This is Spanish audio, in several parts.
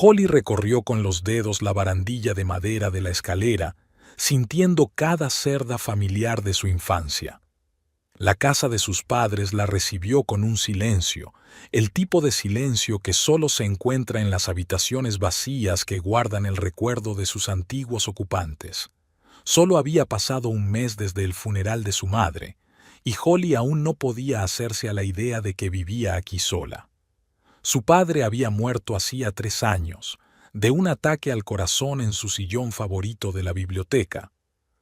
Holly recorrió con los dedos la barandilla de madera de la escalera, sintiendo cada cerda familiar de su infancia. La casa de sus padres la recibió con un silencio, el tipo de silencio que solo se encuentra en las habitaciones vacías que guardan el recuerdo de sus antiguos ocupantes. Solo había pasado un mes desde el funeral de su madre, y Holly aún no podía hacerse a la idea de que vivía aquí sola. Su padre había muerto hacía 3 años, de un ataque al corazón en su sillón favorito de la biblioteca.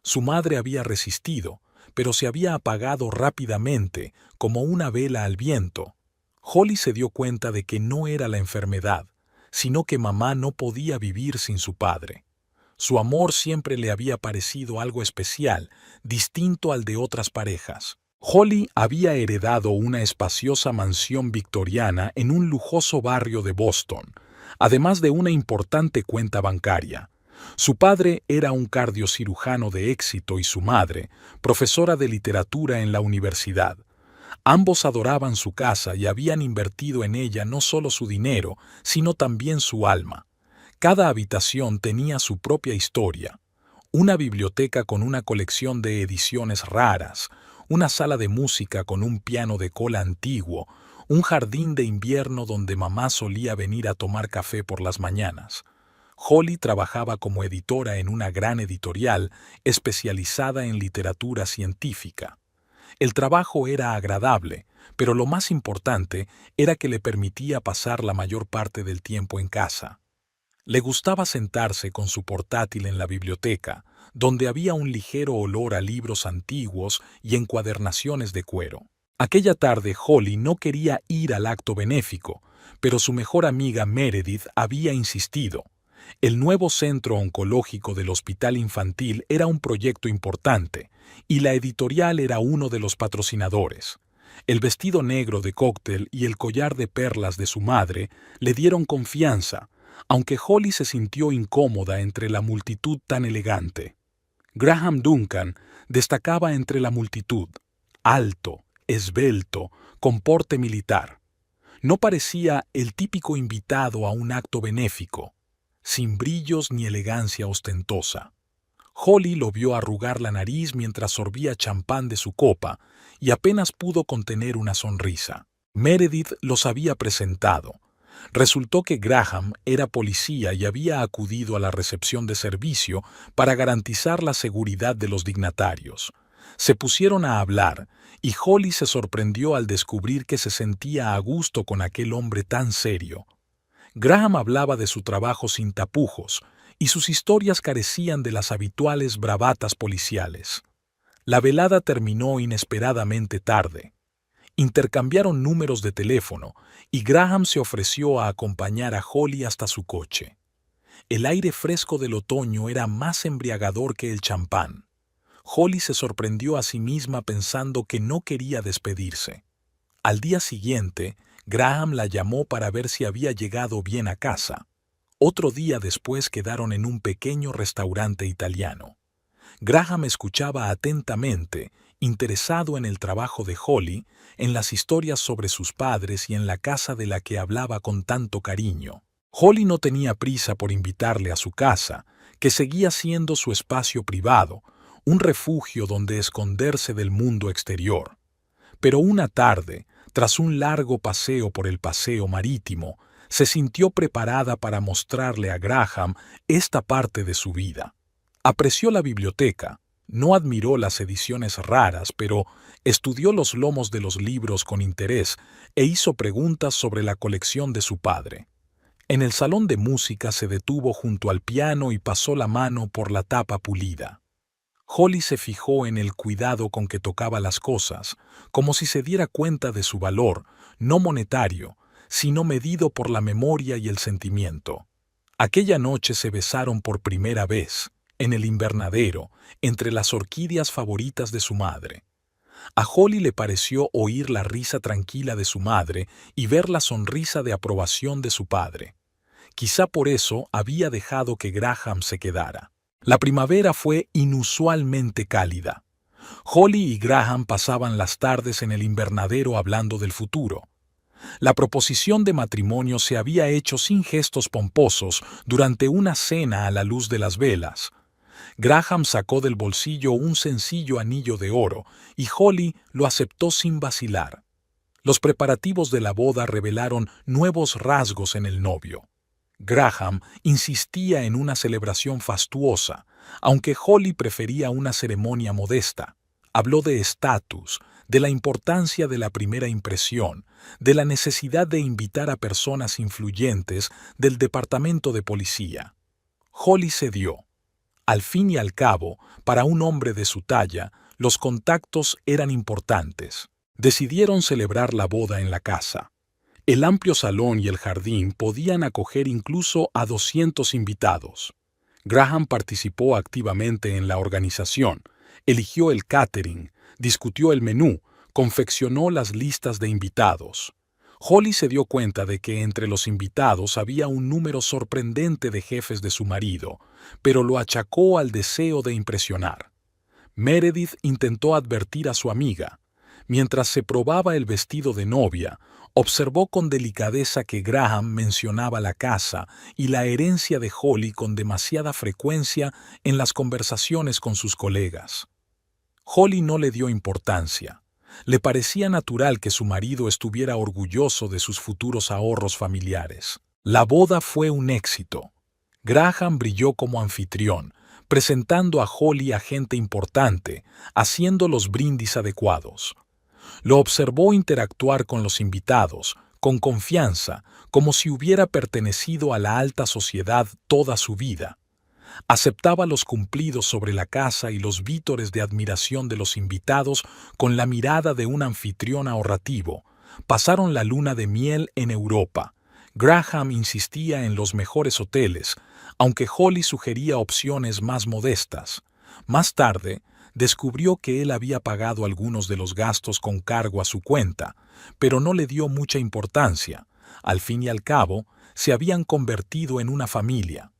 Su madre había resistido, pero se había apagado rápidamente, como una vela al viento. Holly se dio cuenta de que no era la enfermedad, sino que mamá no podía vivir sin su padre. Su amor siempre le había parecido algo especial, distinto al de otras parejas. Holly había heredado una espaciosa mansión victoriana en un lujoso barrio de Boston, además de una importante cuenta bancaria. Su padre era un cardiocirujano de éxito y su madre, profesora de literatura en la universidad. Ambos adoraban su casa y habían invertido en ella no solo su dinero, sino también su alma. Cada habitación tenía su propia historia. Una biblioteca con una colección de ediciones raras, una sala de música con un piano de cola antiguo, un jardín de invierno donde mamá solía venir a tomar café por las mañanas. Holly trabajaba como editora en una gran editorial especializada en literatura científica. El trabajo era agradable, pero lo más importante era que le permitía pasar la mayor parte del tiempo en casa. Le gustaba sentarse con su portátil en la biblioteca, donde había un ligero olor a libros antiguos y encuadernaciones de cuero. Aquella tarde Holly no quería ir al acto benéfico, pero su mejor amiga Meredith había insistido. El nuevo centro oncológico del hospital infantil era un proyecto importante, y la editorial era uno de los patrocinadores. El vestido negro de cóctel y el collar de perlas de su madre le dieron confianza, aunque Holly se sintió incómoda entre la multitud tan elegante. Graham Duncan destacaba entre la multitud, alto, esbelto, con porte militar. No parecía el típico invitado a un acto benéfico, sin brillos ni elegancia ostentosa. Holly lo vio arrugar la nariz mientras sorbía champán de su copa y apenas pudo contener una sonrisa. Meredith los había presentado. Resultó que Graham era policía y había acudido a la recepción de servicio para garantizar la seguridad de los dignatarios. Se pusieron a hablar, y Holly se sorprendió al descubrir que se sentía a gusto con aquel hombre tan serio. Graham hablaba de su trabajo sin tapujos, y sus historias carecían de las habituales bravatas policiales. La velada terminó inesperadamente tarde. Intercambiaron números de teléfono y Graham se ofreció a acompañar a Holly hasta su coche. El aire fresco del otoño era más embriagador que el champán. Holly se sorprendió a sí misma pensando que no quería despedirse. Al día siguiente, Graham la llamó para ver si había llegado bien a casa. Otro día después quedaron en un pequeño restaurante italiano. Graham escuchaba atentamente, interesado en el trabajo de Holly, en las historias sobre sus padres y en la casa de la que hablaba con tanto cariño. Holly no tenía prisa por invitarle a su casa, que seguía siendo su espacio privado, un refugio donde esconderse del mundo exterior. Pero una tarde, tras un largo paseo por el paseo marítimo, se sintió preparada para mostrarle a Graham esta parte de su vida. Apreció la biblioteca, no admiró las ediciones raras, pero estudió los lomos de los libros con interés e hizo preguntas sobre la colección de su padre. En el salón de música se detuvo junto al piano y pasó la mano por la tapa pulida. Holly se fijó en el cuidado con que tocaba las cosas, como si se diera cuenta de su valor, no monetario, sino medido por la memoria y el sentimiento. Aquella noche se besaron por primera vez, en el invernadero, entre las orquídeas favoritas de su madre. A Holly le pareció oír la risa tranquila de su madre y ver la sonrisa de aprobación de su padre. Quizá por eso había dejado que Graham se quedara. La primavera fue inusualmente cálida. Holly y Graham pasaban las tardes en el invernadero hablando del futuro. La proposición de matrimonio se había hecho sin gestos pomposos durante una cena a la luz de las velas. Graham sacó del bolsillo un sencillo anillo de oro y Holly lo aceptó sin vacilar. Los preparativos de la boda revelaron nuevos rasgos en el novio. Graham insistía en una celebración fastuosa, aunque Holly prefería una ceremonia modesta. Habló de estatus, de la importancia de la primera impresión, de la necesidad de invitar a personas influyentes del departamento de policía. Holly cedió. Al fin y al cabo, para un hombre de su talla, los contactos eran importantes. Decidieron celebrar la boda en la casa. El amplio salón y el jardín podían acoger incluso a 200 invitados. Graham participó activamente en la organización, eligió el catering, discutió el menú, confeccionó las listas de invitados. Holly se dio cuenta de que entre los invitados había un número sorprendente de jefes de su marido, pero lo achacó al deseo de impresionar. Meredith intentó advertir a su amiga. Mientras se probaba el vestido de novia, observó con delicadeza que Graham mencionaba la casa y la herencia de Holly con demasiada frecuencia en las conversaciones con sus colegas. Holly no le dio importancia. Le parecía natural que su marido estuviera orgulloso de sus futuros ahorros familiares. La boda fue un éxito. Graham brilló como anfitrión, presentando a Holly a gente importante, haciendo los brindis adecuados. Lo observó interactuar con los invitados, con confianza, como si hubiera pertenecido a la alta sociedad toda su vida. Aceptaba los cumplidos sobre la casa y los vítores de admiración de los invitados con la mirada de un anfitrión ahorrativo. Pasaron la luna de miel en Europa. Graham insistía en los mejores hoteles, aunque Holly sugería opciones más modestas. Más tarde, descubrió que él había pagado algunos de los gastos con cargo a su cuenta, pero no le dio mucha importancia. Al fin y al cabo, se habían convertido en una familia.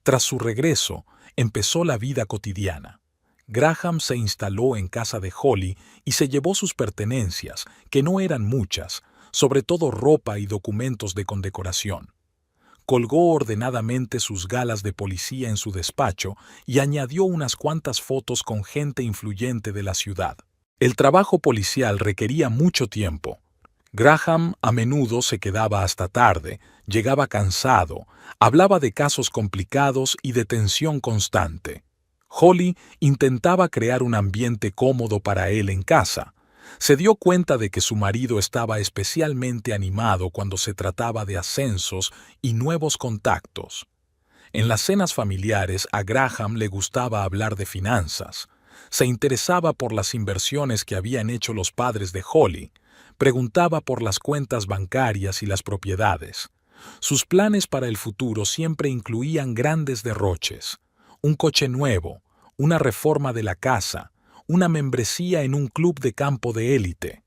Tras su regreso, empezó la vida cotidiana. Graham se instaló en casa de Holly y se llevó sus pertenencias, que no eran muchas, sobre todo ropa y documentos de condecoración. Colgó ordenadamente sus galas de policía en su despacho y añadió unas cuantas fotos con gente influyente de la ciudad. El trabajo policial requería mucho tiempo. Graham a menudo se quedaba hasta tarde, llegaba cansado, hablaba de casos complicados y de tensión constante. Holly intentaba crear un ambiente cómodo para él en casa. Se dio cuenta de que su marido estaba especialmente animado cuando se trataba de ascensos y nuevos contactos. En las cenas familiares a Graham le gustaba hablar de finanzas. Se interesaba por las inversiones que habían hecho los padres de Holly. Preguntaba por las cuentas bancarias y las propiedades. Sus planes para el futuro siempre incluían grandes derroches. Un coche nuevo, una reforma de la casa, una membresía en un club de campo de élite.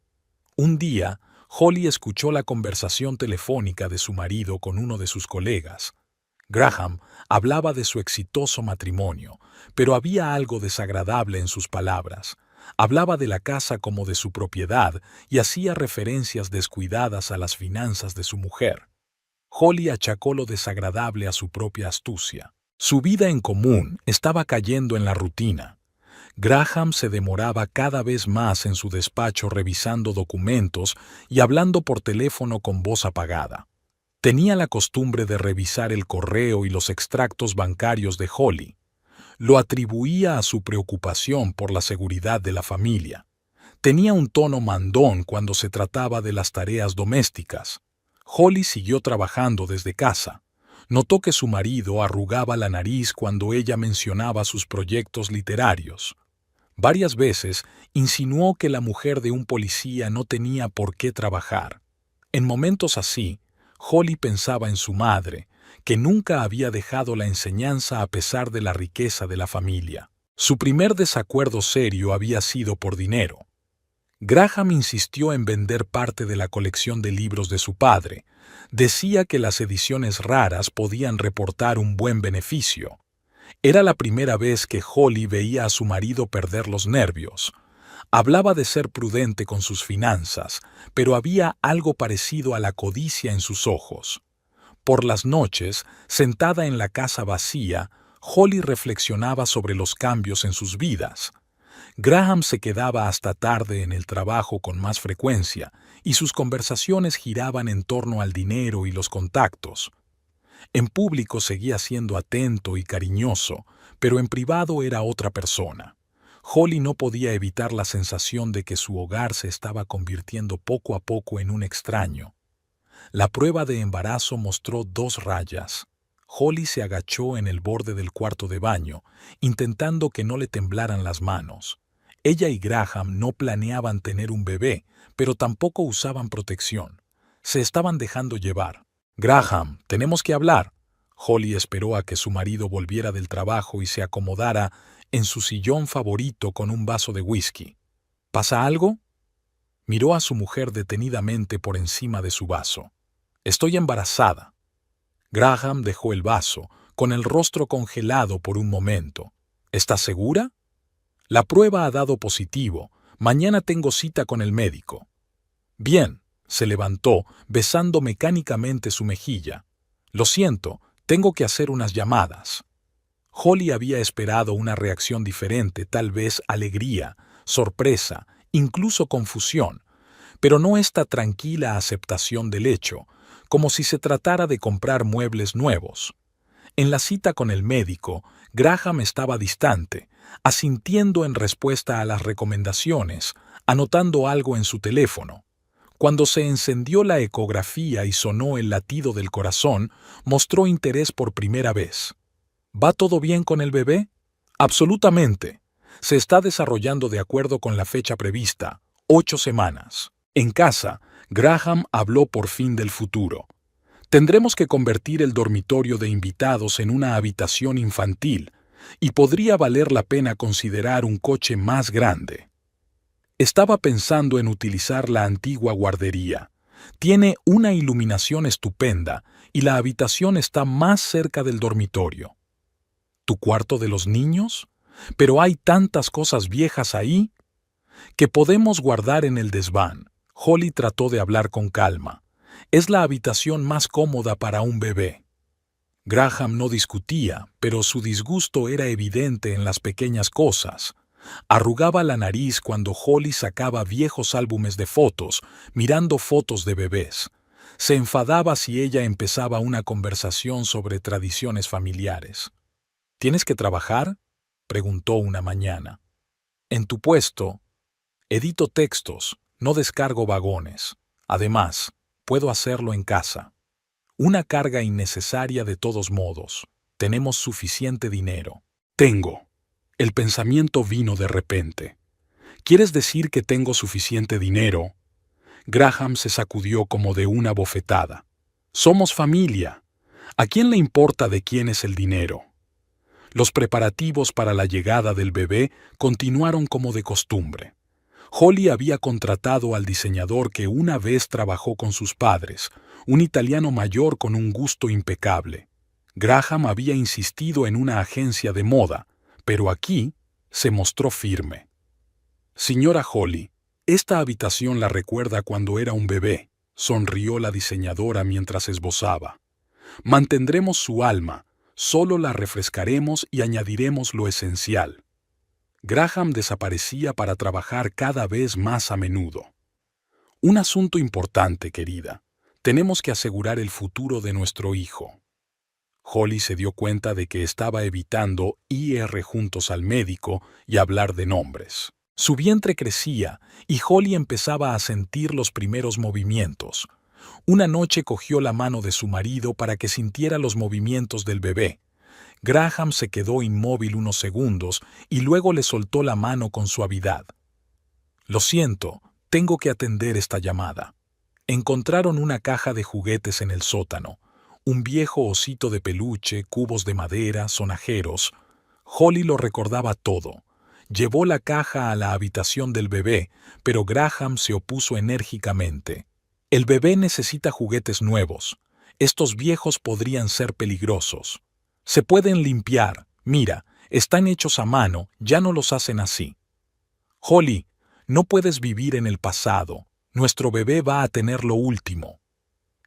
Un día, Holly escuchó la conversación telefónica de su marido con uno de sus colegas. Graham hablaba de su exitoso matrimonio, pero había algo desagradable en sus palabras. Hablaba de la casa como de su propiedad y hacía referencias descuidadas a las finanzas de su mujer. Holly achacó lo desagradable a su propia astucia. Su vida en común estaba cayendo en la rutina. Graham se demoraba cada vez más en su despacho revisando documentos y hablando por teléfono con voz apagada. Tenía la costumbre de revisar el correo y los extractos bancarios de Holly. Lo atribuía a su preocupación por la seguridad de la familia. Tenía un tono mandón cuando se trataba de las tareas domésticas. Holly siguió trabajando desde casa. Notó que su marido arrugaba la nariz cuando ella mencionaba sus proyectos literarios. Varias veces insinuó que la mujer de un policía no tenía por qué trabajar. En momentos así, Holly pensaba en su madre, que nunca había dejado la enseñanza a pesar de la riqueza de la familia. Su primer desacuerdo serio había sido por dinero. Graham insistió en vender parte de la colección de libros de su padre. Decía que las ediciones raras podían reportar un buen beneficio. Era la primera vez que Holly veía a su marido perder los nervios. Hablaba de ser prudente con sus finanzas, pero había algo parecido a la codicia en sus ojos. Por las noches, sentada en la casa vacía, Holly reflexionaba sobre los cambios en sus vidas. Graham se quedaba hasta tarde en el trabajo con más frecuencia, y sus conversaciones giraban en torno al dinero y los contactos. En público seguía siendo atento y cariñoso, pero en privado era otra persona. Holly no podía evitar la sensación de que su hogar se estaba convirtiendo poco a poco en un extraño. La prueba de embarazo mostró 2 rayas. Holly se agachó en el borde del cuarto de baño, intentando que no le temblaran las manos. Ella y Graham no planeaban tener un bebé, pero tampoco usaban protección. Se estaban dejando llevar. «Graham, tenemos que hablar». Holly esperó a que su marido volviera del trabajo y se acomodara en su sillón favorito con un vaso de whisky. «¿Pasa algo?». Miró a su mujer detenidamente por encima de su vaso. «Estoy embarazada». Graham dejó el vaso, con el rostro congelado por un momento. «¿Estás segura?». «La prueba ha dado positivo. Mañana tengo cita con el médico». «Bien». Se levantó, besando mecánicamente su mejilla. «Lo siento, tengo que hacer unas llamadas». Holly había esperado una reacción diferente, tal vez alegría, sorpresa, incluso confusión, pero no esta tranquila aceptación del hecho, como si se tratara de comprar muebles nuevos. En la cita con el médico, Graham estaba distante, asintiendo en respuesta a las recomendaciones, anotando algo en su teléfono. Cuando se encendió la ecografía y sonó el latido del corazón, mostró interés por primera vez. «¿Va todo bien con el bebé?». «Absolutamente. Se está desarrollando de acuerdo con la fecha prevista, 8 semanas». En casa, Graham habló por fin del futuro. «Tendremos que convertir el dormitorio de invitados en una habitación infantil, y podría valer la pena considerar un coche más grande». Estaba pensando en utilizar la antigua guardería. Tiene una iluminación estupenda y la habitación está más cerca del dormitorio. ¿Tu cuarto de los niños? Pero hay tantas cosas viejas ahí que podemos guardar en el desván. Holly trató de hablar con calma. Es la habitación más cómoda para un bebé. Graham no discutía, pero su disgusto era evidente en las pequeñas cosas. Arrugaba la nariz cuando Holly sacaba viejos álbumes de fotos, mirando fotos de bebés. Se enfadaba si ella empezaba una conversación sobre tradiciones familiares. «¿Tienes que trabajar?», preguntó una mañana. «En tu puesto, edito textos, no descargo vagones. Además, puedo hacerlo en casa. Una carga innecesaria de todos modos. Tenemos suficiente dinero». «Tengo». El pensamiento vino de repente. «¿Quieres decir que tengo suficiente dinero?». Graham se sacudió como de una bofetada. «Somos familia. ¿A quién le importa de quién es el dinero?». Los preparativos para la llegada del bebé continuaron como de costumbre. Holly había contratado al diseñador que una vez trabajó con sus padres, un italiano mayor con un gusto impecable. Graham había insistido en una agencia de moda, pero aquí se mostró firme. «Señora Holly, esta habitación la recuerda cuando era un bebé», sonrió la diseñadora mientras esbozaba. «Mantendremos su alma, solo la refrescaremos y añadiremos lo esencial». Graham desaparecía para trabajar cada vez más a menudo. «Un asunto importante, querida. Tenemos que asegurar el futuro de nuestro hijo». Holly se dio cuenta de que estaba evitando ir juntos al médico y hablar de nombres. Su vientre crecía y Holly empezaba a sentir los primeros movimientos. Una noche cogió la mano de su marido para que sintiera los movimientos del bebé. Graham se quedó inmóvil unos segundos y luego le soltó la mano con suavidad. «Lo siento, tengo que atender esta llamada». Encontraron una caja de juguetes en el sótano. Un viejo osito de peluche, cubos de madera, sonajeros. Holly lo recordaba todo. Llevó la caja a la habitación del bebé, pero Graham se opuso enérgicamente. «El bebé necesita juguetes nuevos. Estos viejos podrían ser peligrosos. Se pueden limpiar. Mira, están hechos a mano, ya no los hacen así». «Holly, No puedes vivir en el pasado. Nuestro bebé va a tener lo último.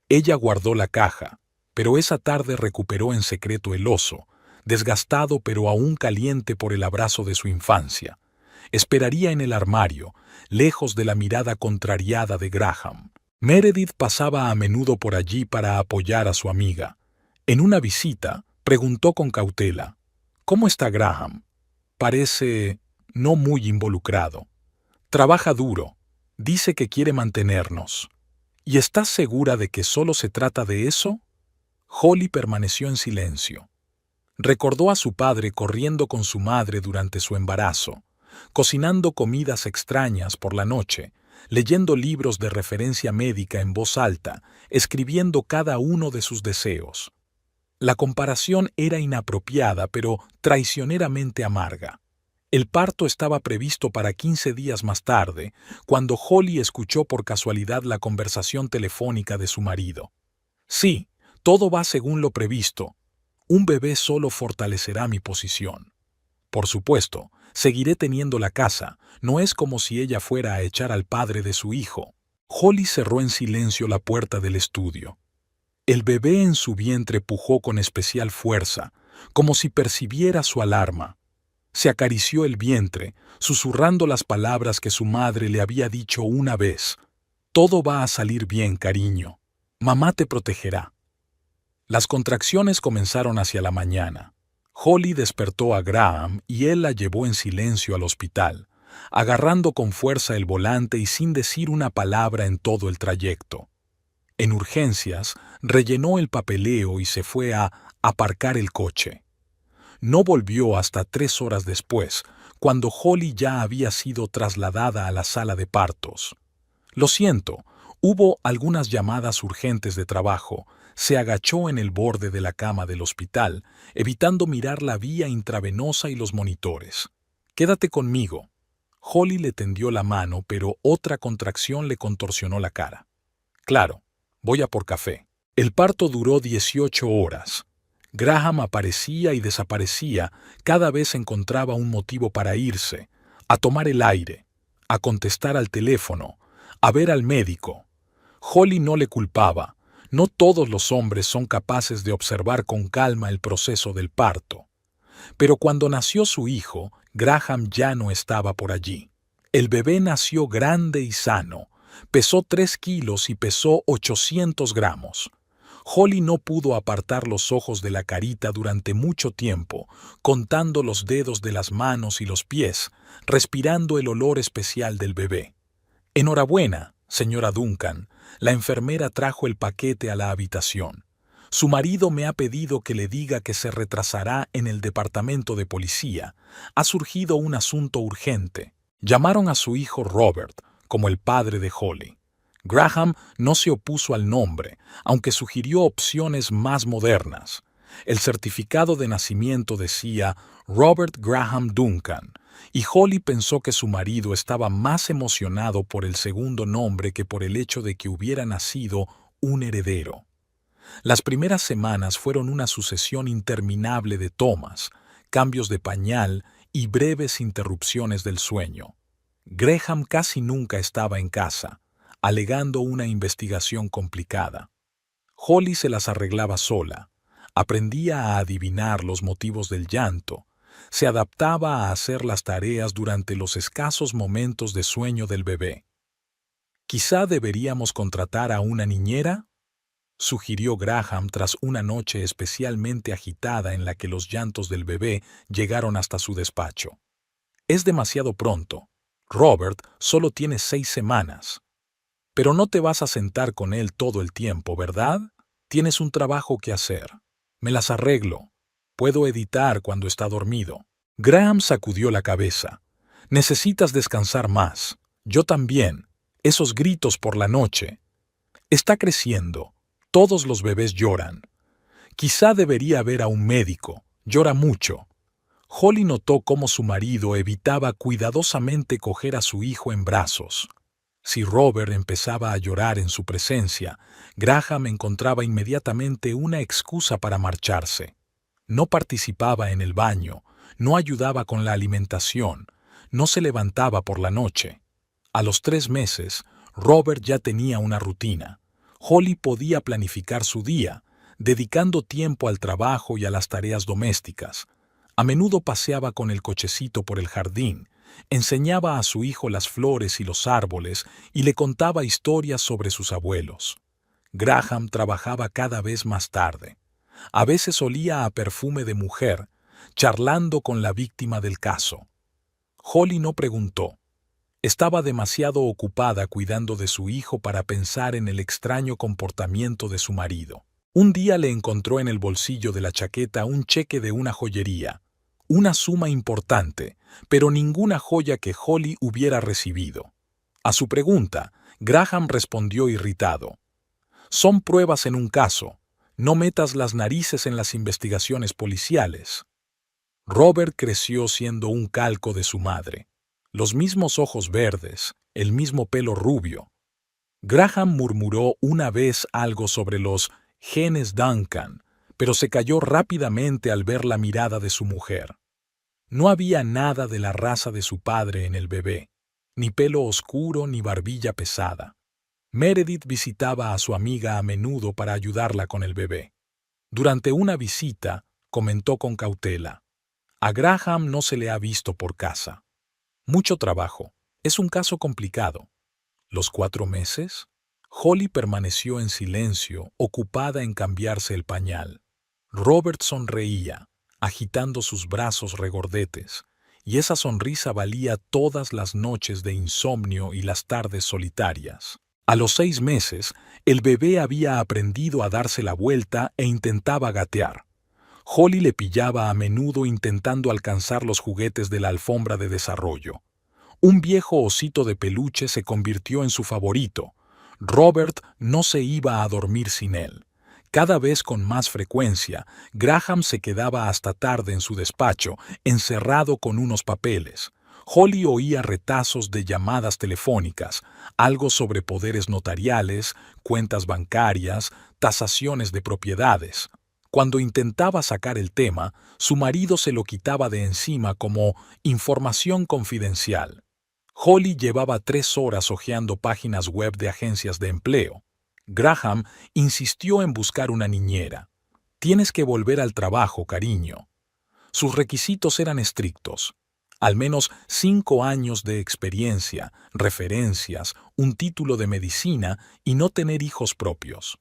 Ella guardó la caja, pero esa tarde recuperó en secreto el oso, desgastado pero aún caliente por el abrazo de su infancia. Esperaría en el armario, lejos de la mirada contrariada de Graham. Meredith pasaba a menudo por allí para apoyar a su amiga. En una visita, preguntó con cautela: «¿Cómo está Graham? Parece no muy involucrado. Trabaja duro. Dice que quiere mantenernos. ¿Y estás segura de que solo se trata de eso?» Holly permaneció en silencio. Recordó a su padre corriendo con su madre durante su embarazo, cocinando comidas extrañas por la noche, leyendo libros de referencia médica en voz alta, escribiendo cada uno de sus deseos. La comparación era inapropiada, pero traicioneramente amarga. El parto estaba previsto para 15 días más tarde, cuando Holly escuchó por casualidad la conversación telefónica de su marido. «Sí, todo va según lo previsto. Un bebé solo fortalecerá mi posición. Por supuesto, seguiré teniendo la casa. No es como si ella fuera a echar al padre de su hijo». Holly cerró en silencio la puerta del estudio. El bebé en su vientre pujó con especial fuerza, como si percibiera su alarma. Se acarició el vientre, susurrando las palabras que su madre le había dicho una vez: «Todo va a salir bien, cariño. Mamá te protegerá». Las contracciones comenzaron hacia la mañana. Holly despertó a Graham y él la llevó en silencio al hospital, agarrando con fuerza el volante y sin decir una palabra en todo el trayecto. En urgencias, rellenó el papeleo y se fue a aparcar el coche. No volvió hasta 3 horas después, cuando Holly ya había sido trasladada a la sala de partos. «Lo siento, hubo algunas llamadas urgentes de trabajo». Se agachó en el borde de la cama del hospital, evitando mirar la vía intravenosa y los monitores. «Quédate conmigo». Holly le tendió la mano, pero otra contracción le contorsionó la cara. «Claro, voy a por café». El parto duró 18 horas. Graham aparecía y desaparecía, cada vez encontraba un motivo para irse, a tomar el aire, a contestar al teléfono, a ver al médico. Holly no le culpaba. No todos los hombres son capaces de observar con calma el proceso del parto. Pero cuando nació su hijo, Graham ya no estaba por allí. El bebé nació grande y sano. Pesó 3 kilos y pesó 800 gramos. Holly no pudo apartar los ojos de la carita durante mucho tiempo, contando los dedos de las manos y los pies, respirando el olor especial del bebé. «Enhorabuena, señora Duncan». La enfermera trajo el paquete a la habitación. «Su marido me ha pedido que le diga que se retrasará en el departamento de policía. Ha surgido un asunto urgente». Llamaron a su hijo Robert, como el padre de Holly. Graham no se opuso al nombre, aunque sugirió opciones más modernas. El certificado de nacimiento decía Robert Graham Duncan, y Holly pensó que su marido estaba más emocionado por el segundo nombre que por el hecho de que hubiera nacido un heredero. Las primeras semanas fueron una sucesión interminable de tomas, cambios de pañal y breves interrupciones del sueño. Graham casi nunca estaba en casa, alegando una investigación complicada. Holly se las arreglaba sola, aprendía a adivinar los motivos del llanto, se adaptaba a hacer las tareas durante los escasos momentos de sueño del bebé. «¿Quizá deberíamos contratar a una niñera?», sugirió Graham tras una noche especialmente agitada en la que los llantos del bebé llegaron hasta su despacho. «Es demasiado pronto. Robert solo tiene 6 semanas. Pero no te vas a sentar con él todo el tiempo, ¿verdad? Tienes un trabajo que hacer». «Me las arreglo. Puedo editar cuando está dormido». Graham sacudió la cabeza. «Necesitas descansar más. Yo también. Esos gritos por la noche. Está creciendo. Todos los bebés lloran. Quizá debería ver a un médico. Llora mucho». Holly notó cómo su marido evitaba cuidadosamente coger a su hijo en brazos. Si Robert empezaba a llorar en su presencia, Graham encontraba inmediatamente una excusa para marcharse. No participaba en el baño, no ayudaba con la alimentación, no se levantaba por la noche. A los 3 meses, Robert ya tenía una rutina. Holly podía planificar su día, dedicando tiempo al trabajo y a las tareas domésticas. A menudo paseaba con el cochecito por el jardín, enseñaba a su hijo las flores y los árboles y le contaba historias sobre sus abuelos. Graham trabajaba cada vez más tarde. A veces olía a perfume de mujer, charlando con la víctima del caso. Holly no preguntó. Estaba demasiado ocupada cuidando de su hijo para pensar en el extraño comportamiento de su marido. Un día le encontró en el bolsillo de la chaqueta un cheque de una joyería, una suma importante, pero ninguna joya que Holly hubiera recibido. A su pregunta, Graham respondió irritado: «Son pruebas en un caso. No metas las narices en las investigaciones policiales». Robert creció siendo un calco de su madre. Los mismos ojos verdes, el mismo pelo rubio. Graham murmuró una vez algo sobre los genes Duncan, pero se calló rápidamente al ver la mirada de su mujer. No había nada de la raza de su padre en el bebé, ni pelo oscuro ni barbilla pesada. Meredith visitaba a su amiga a menudo para ayudarla con el bebé. Durante una visita, comentó con cautela: «A Graham no se le ha visto por casa. Mucho trabajo. Es un caso complicado». ¿Los 4 meses? Holly permaneció en silencio, ocupada en cambiarse el pañal. Robert sonreía, agitando sus brazos regordetes, y esa sonrisa valía todas las noches de insomnio y las tardes solitarias. A los 6 meses, el bebé había aprendido a darse la vuelta e intentaba gatear. Holly le pillaba a menudo intentando alcanzar los juguetes de la alfombra de desarrollo. Un viejo osito de peluche se convirtió en su favorito. Robert no se iba a dormir sin él. Cada vez con más frecuencia, Graham se quedaba hasta tarde en su despacho, encerrado con unos papeles. Holly oía retazos de llamadas telefónicas, algo sobre poderes notariales, cuentas bancarias, tasaciones de propiedades. Cuando intentaba sacar el tema, su marido se lo quitaba de encima como información confidencial. Holly llevaba 3 horas hojeando páginas web de agencias de empleo. Graham insistió en buscar una niñera. «Tienes que volver al trabajo, cariño». Sus requisitos eran estrictos. Al menos 5 años de experiencia, referencias, un título de medicina y no tener hijos propios.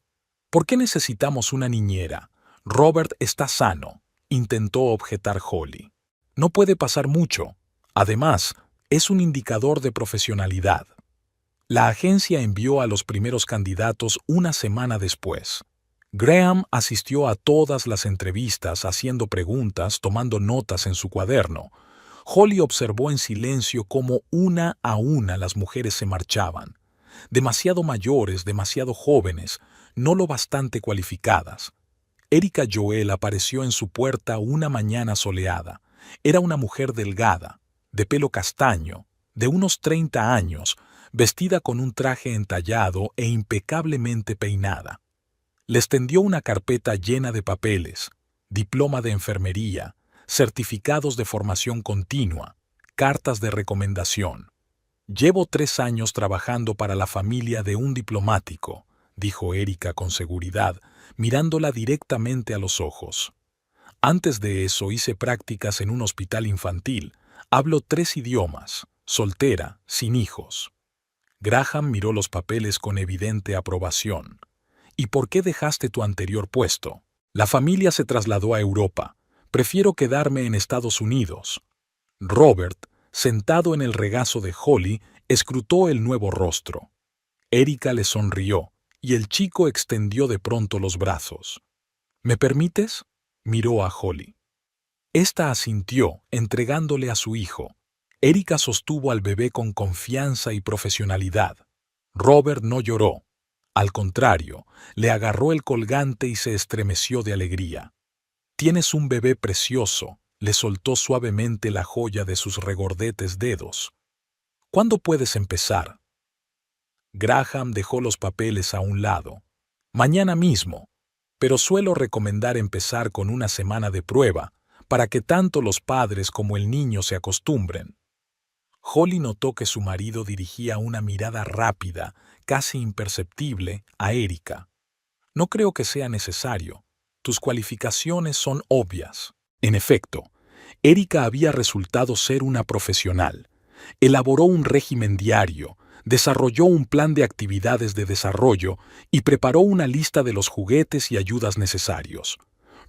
«¿Por qué necesitamos una niñera? Robert está sano», intentó objetar Holly. «No puede pasar mucho. Además, es un indicador de profesionalidad». La agencia envió a los primeros candidatos una semana después. Graham asistió a todas las entrevistas, haciendo preguntas, tomando notas en su cuaderno. Holly observó en silencio cómo una a una las mujeres se marchaban. Demasiado mayores, demasiado jóvenes, no lo bastante cualificadas. Erika Joel apareció en su puerta una mañana soleada. Era una mujer delgada, de pelo castaño, de unos 30 años, vestida con un traje entallado e impecablemente peinada. Les tendió una carpeta llena de papeles: diploma de enfermería, certificados de formación continua, cartas de recomendación. «Llevo 3 años trabajando para la familia de un diplomático», dijo Erika con seguridad, mirándola directamente a los ojos. «Antes de eso hice prácticas en un hospital infantil. Hablo 3 idiomas, soltera, sin hijos». Graham miró los papeles con evidente aprobación. «¿Y por qué dejaste tu anterior puesto?» «La familia se trasladó a Europa. Prefiero quedarme en Estados Unidos». Robert, sentado en el regazo de Holly, escrutó el nuevo rostro. Erika le sonrió, y el chico extendió de pronto los brazos. «¿Me permites?», miró a Holly. Esta asintió, entregándole a su hijo. Erika sostuvo al bebé con confianza y profesionalidad. Robert no lloró. Al contrario, le agarró el colgante y se estremeció de alegría. «Tienes un bebé precioso», le soltó suavemente la joya de sus regordetes dedos. «¿Cuándo puedes empezar?» Graham dejó los papeles a un lado. «Mañana mismo, pero suelo recomendar empezar con una semana de prueba para que tanto los padres como el niño se acostumbren». Holly notó que su marido dirigía una mirada rápida, casi imperceptible, a Erika. No creo que sea necesario. Tus cualificaciones son obvias. En efecto, Erika había resultado ser una profesional. Elaboró un régimen diario, desarrolló un plan de actividades de desarrollo y preparó una lista de los juguetes y ayudas necesarios.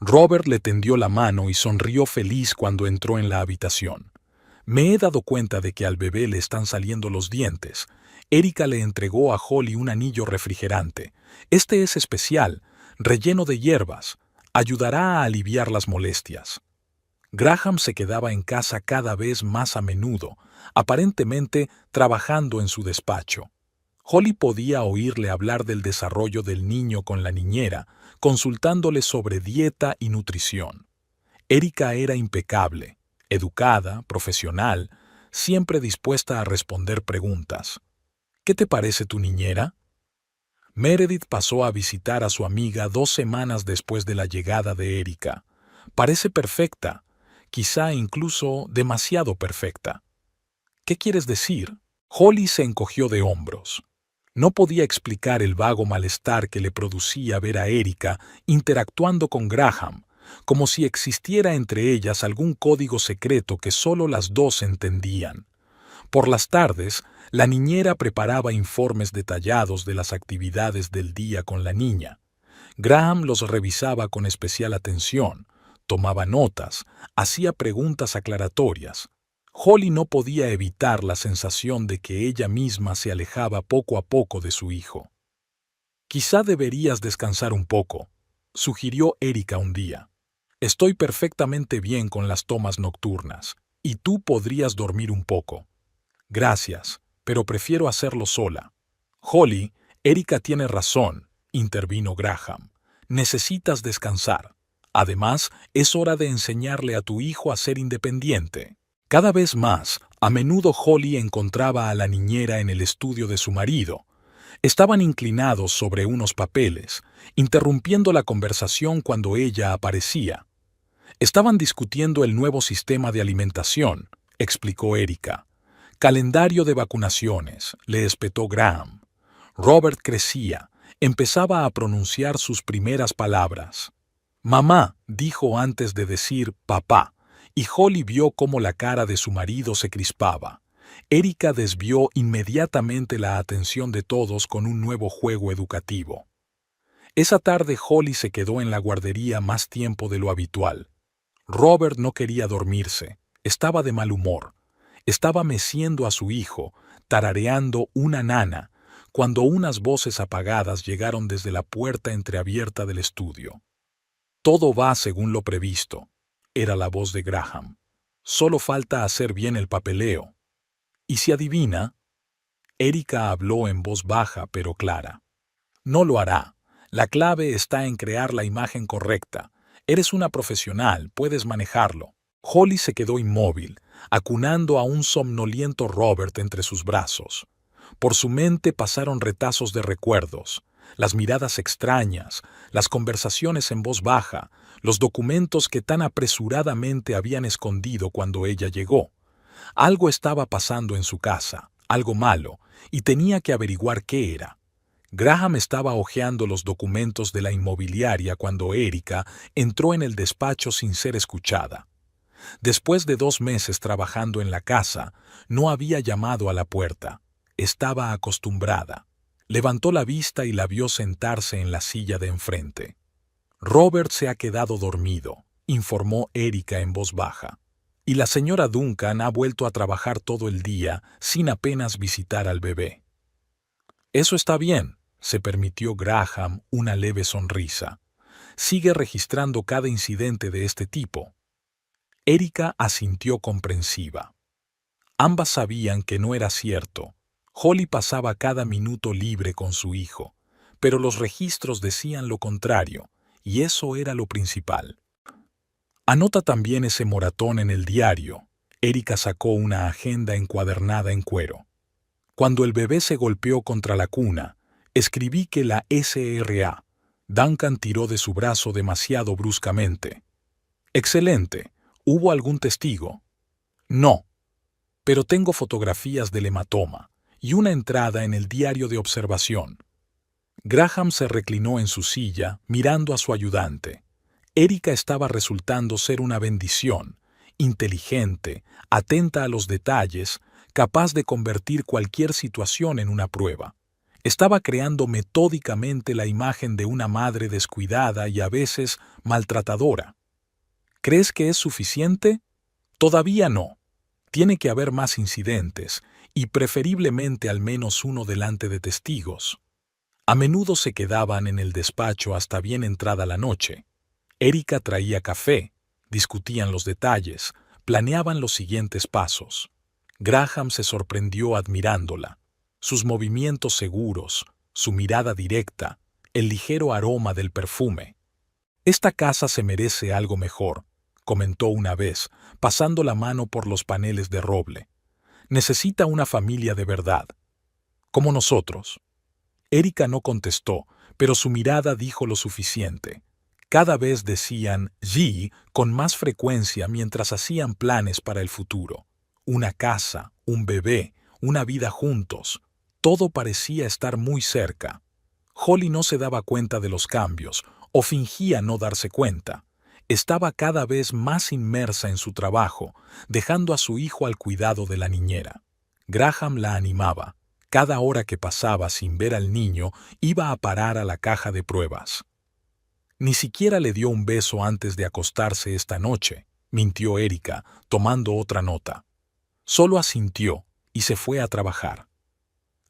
Robert le tendió la mano y sonrió feliz cuando entró en la habitación. Me he dado cuenta de que al bebé le están saliendo los dientes. Erika le entregó a Holly un anillo refrigerante. Este es especial, relleno de hierbas. Ayudará a aliviar las molestias. Graham se quedaba en casa cada vez más a menudo, aparentemente trabajando en su despacho. Holly podía oírle hablar del desarrollo del niño con la niñera, consultándole sobre dieta y nutrición. Erika era impecable, educada, profesional, siempre dispuesta a responder preguntas. ¿Qué te parece tu niñera? Meredith pasó a visitar a su amiga 2 semanas después de la llegada de Erika. Parece perfecta, quizá incluso demasiado perfecta. ¿Qué quieres decir? Holly se encogió de hombros. No podía explicar el vago malestar que le producía ver a Erika interactuando con Graham, como si existiera entre ellas algún código secreto que solo las dos entendían. Por las tardes, la niñera preparaba informes detallados de las actividades del día con la niña. Graham los revisaba con especial atención, tomaba notas, hacía preguntas aclaratorias. Holly no podía evitar la sensación de que ella misma se alejaba poco a poco de su hijo. «Quizá deberías descansar un poco», sugirió Erika un día. «Estoy perfectamente bien con las tomas nocturnas, y tú podrías dormir un poco». «Gracias, pero prefiero hacerlo sola». «Holly, Erika tiene razón», intervino Graham. «Necesitas descansar. Además, es hora de enseñarle a tu hijo a ser independiente». Cada vez más, a menudo Holly encontraba a la niñera en el estudio de su marido. Estaban inclinados sobre unos papeles, interrumpiendo la conversación cuando ella aparecía. «Estaban discutiendo el nuevo sistema de alimentación», explicó Erika. «Calendario de vacunaciones», le espetó Graham. Robert crecía, empezaba a pronunciar sus primeras palabras. «Mamá», dijo antes de decir «papá», y Holly vio cómo la cara de su marido se crispaba. Erika desvió inmediatamente la atención de todos con un nuevo juego educativo. Esa tarde Holly se quedó en la guardería más tiempo de lo habitual. Robert no quería dormirse, estaba de mal humor. Estaba meciendo a su hijo, tarareando una nana, cuando unas voces apagadas llegaron desde la puerta entreabierta del estudio. «Todo va según lo previsto», era la voz de Graham. «Solo falta hacer bien el papeleo». «¿Y si adivina?» Erika habló en voz baja pero clara. «No lo hará. La clave está en crear la imagen correcta. Eres una profesional, puedes manejarlo». Holly se quedó inmóvil, acunando a un somnoliento Robert entre sus brazos. Por su mente pasaron retazos de recuerdos, las miradas extrañas, las conversaciones en voz baja, los documentos que tan apresuradamente habían escondido cuando ella llegó. Algo estaba pasando en su casa, algo malo, y tenía que averiguar qué era. Graham estaba hojeando los documentos de la inmobiliaria cuando Erika entró en el despacho sin ser escuchada. Después de 2 meses trabajando en la casa, no había llamado a la puerta. Estaba acostumbrada. Levantó la vista y la vio sentarse en la silla de enfrente. «Robert se ha quedado dormido», informó Erika en voz baja. «Y la señora Duncan ha vuelto a trabajar todo el día sin apenas visitar al bebé». «Eso está bien», se permitió Graham una leve sonrisa. «Sigue registrando cada incidente de este tipo». Erika asintió comprensiva. Ambas sabían que no era cierto. Holly pasaba cada minuto libre con su hijo, pero los registros decían lo contrario, y eso era lo principal. «Anota también ese moratón en el diario». Erika sacó una agenda encuadernada en cuero. «Cuando el bebé se golpeó contra la cuna, escribí que la SRA. Duncan tiró de su brazo demasiado bruscamente». «Excelente. ¿Hubo algún testigo?» «No». pero tengo fotografías del hematoma y una entrada en el diario de observación. Graham se reclinó en su silla, mirando a su ayudante. Erika estaba resultando ser una bendición, inteligente, atenta a los detalles, capaz de convertir cualquier situación en una prueba. Estaba creando metódicamente la imagen de una madre descuidada y a veces maltratadora. ¿Crees que es suficiente? Todavía no. Tiene que haber más incidentes, y preferiblemente al menos uno delante de testigos. A menudo se quedaban en el despacho hasta bien entrada la noche. Erika traía café, discutían los detalles, planeaban los siguientes pasos. Graham se sorprendió admirándola. Sus movimientos seguros, su mirada directa, el ligero aroma del perfume. «Esta casa se merece algo mejor», comentó una vez, pasando la mano por los paneles de roble. «Necesita una familia de verdad. Como nosotros». Erika no contestó, pero su mirada dijo lo suficiente. Cada vez decían «Yi» con más frecuencia mientras hacían planes para el futuro. Una casa, un bebé, una vida juntos. Todo parecía estar muy cerca. Holly no se daba cuenta de los cambios, o fingía no darse cuenta. Estaba cada vez más inmersa en su trabajo, dejando a su hijo al cuidado de la niñera. Graham la animaba. Cada hora que pasaba sin ver al niño iba a parar a la caja de pruebas. «Ni siquiera le dio un beso antes de acostarse esta noche», mintió Erika, tomando otra nota. Solo asintió y se fue a trabajar.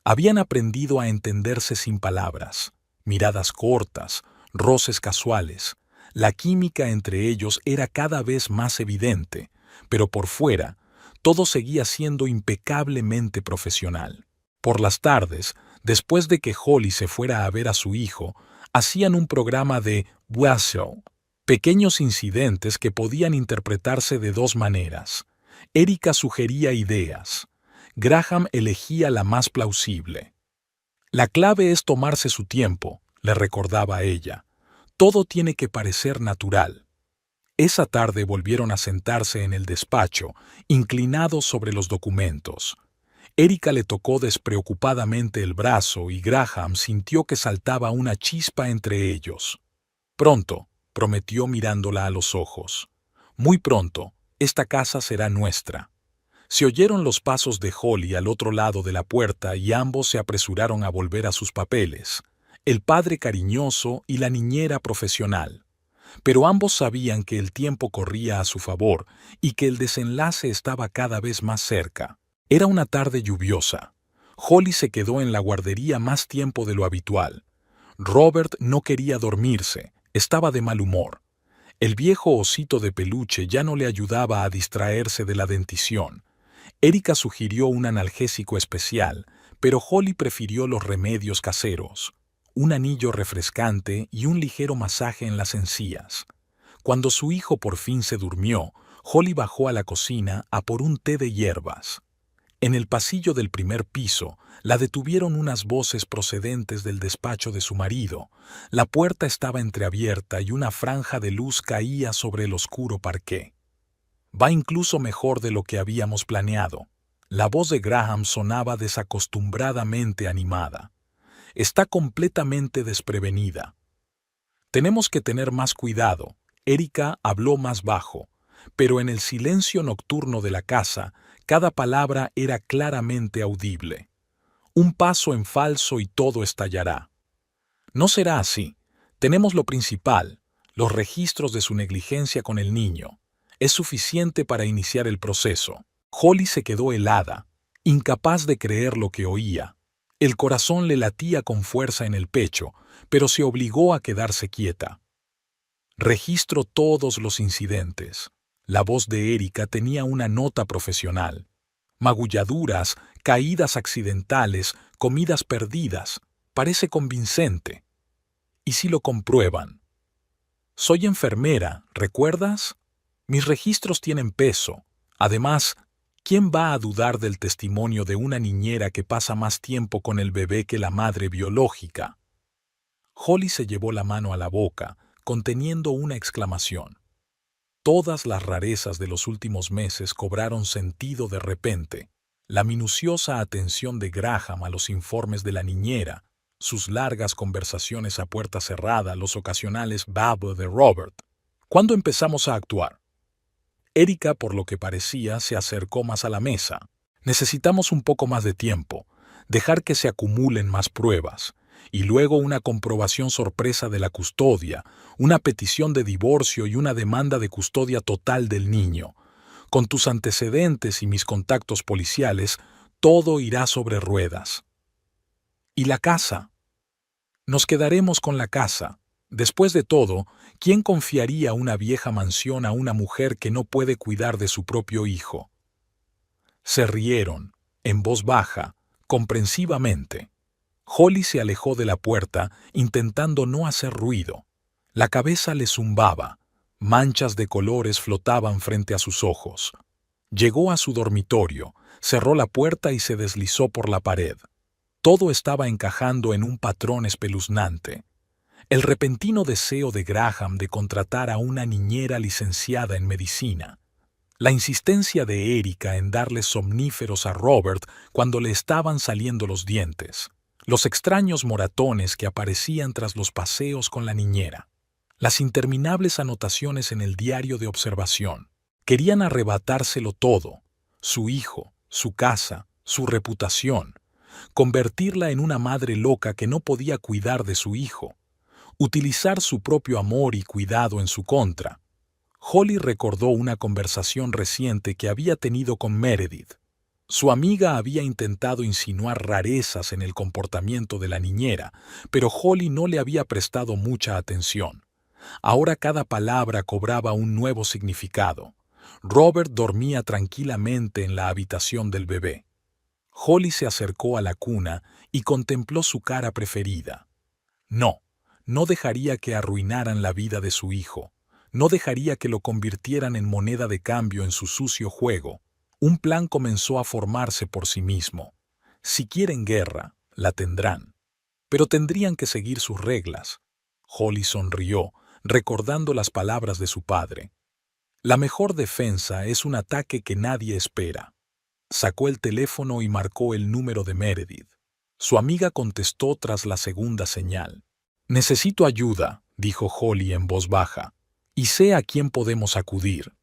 Habían aprendido a entenderse sin palabras, miradas cortas, roces casuales. La química entre ellos era cada vez más evidente, pero por fuera, todo seguía siendo impecablemente profesional. Por las tardes, después de que Holly se fuera a ver a su hijo, hacían un programa de Show, pequeños incidentes que podían interpretarse de dos maneras. Erika sugería ideas. Graham elegía la más plausible. «La clave es tomarse su tiempo», le recordaba a ella. «Todo tiene que parecer natural». Esa tarde volvieron a sentarse en el despacho, inclinados sobre los documentos. Erika le tocó despreocupadamente el brazo y Graham sintió que saltaba una chispa entre ellos. «Pronto», prometió mirándola a los ojos. «Muy pronto, esta casa será nuestra». Se oyeron los pasos de Holly al otro lado de la puerta y ambos se apresuraron a volver a sus papeles, el padre cariñoso y la niñera profesional. Pero ambos sabían que el tiempo corría a su favor y que el desenlace estaba cada vez más cerca. Era una tarde lluviosa. Holly se quedó en la guardería más tiempo de lo habitual. Robert no quería dormirse, estaba de mal humor. El viejo osito de peluche ya no le ayudaba a distraerse de la dentición. Erika sugirió un analgésico especial, pero Holly prefirió los remedios caseros, un anillo refrescante y un ligero masaje en las encías. Cuando su hijo por fin se durmió, Holly bajó a la cocina a por un té de hierbas. En el pasillo del primer piso la detuvieron unas voces procedentes del despacho de su marido. La puerta estaba entreabierta y una franja de luz caía sobre el oscuro parqué. «Va incluso mejor de lo que habíamos planeado». La voz de Graham sonaba desacostumbradamente animada. «Está completamente desprevenida». «Tenemos que tener más cuidado», Erika habló más bajo, pero en el silencio nocturno de la casa, cada palabra era claramente audible. «Un paso en falso y todo estallará». «No será así. Tenemos lo principal, los registros de su negligencia con el niño. Es suficiente para iniciar el proceso». Holly se quedó helada, incapaz de creer lo que oía. El corazón le latía con fuerza en el pecho, pero se obligó a quedarse quieta. «Registro todos los incidentes». La voz de Erika tenía una nota profesional. Magulladuras, caídas accidentales, comidas perdidas. Parece convincente. ¿Y si lo comprueban? «Soy enfermera, ¿recuerdas? Mis registros tienen peso. Además, ¿quién va a dudar del testimonio de una niñera que pasa más tiempo con el bebé que la madre biológica?» Holly se llevó la mano a la boca, conteniendo una exclamación. Todas las rarezas de los últimos meses cobraron sentido de repente. La minuciosa atención de Graham a los informes de la niñera, sus largas conversaciones a puerta cerrada, los ocasionales babble de Robert. ¿Cuándo empezamos a actuar? Erika, por lo que parecía, se acercó más a la mesa. Necesitamos un poco más de tiempo, dejar que se acumulen más pruebas, y luego una comprobación sorpresa de la custodia, una petición de divorcio y una demanda de custodia total del niño. Con tus antecedentes y mis contactos policiales, todo irá sobre ruedas. ¿Y la casa? Nos quedaremos con la casa. Después de todo, ¿quién confiaría una vieja mansión a una mujer que no puede cuidar de su propio hijo? Se rieron, en voz baja, comprensivamente. Holly se alejó de la puerta, intentando no hacer ruido. La cabeza le zumbaba. Manchas de colores flotaban frente a sus ojos. Llegó a su dormitorio, cerró la puerta y se deslizó por la pared. Todo estaba encajando en un patrón espeluznante. El repentino deseo de Graham de contratar a una niñera licenciada en medicina. La insistencia de Erika en darle somníferos a Robert cuando le estaban saliendo los dientes. Los extraños moratones que aparecían tras los paseos con la niñera. Las interminables anotaciones en el diario de observación. Querían arrebatárselo todo. Su hijo, su casa, su reputación. Convertirla en una madre loca que no podía cuidar de su hijo. Utilizar su propio amor y cuidado en su contra. Holly recordó una conversación reciente que había tenido con Meredith. Su amiga había intentado insinuar rarezas en el comportamiento de la niñera, pero Holly no le había prestado mucha atención. Ahora cada palabra cobraba un nuevo significado. Robert dormía tranquilamente en la habitación del bebé. Holly se acercó a la cuna y contempló su cara preferida. No dejaría que arruinaran la vida de su hijo. No dejaría que lo convirtieran en moneda de cambio en su sucio juego. Un plan comenzó a formarse por sí mismo. Si quieren guerra, la tendrán. Pero tendrían que seguir sus reglas. Holly sonrió, recordando las palabras de su padre. La mejor defensa es un ataque que nadie espera. Sacó el teléfono y marcó el número de Meredith. Su amiga contestó tras la segunda señal. «Necesito ayuda», dijo Holly en voz baja, «y sé a quién podemos acudir».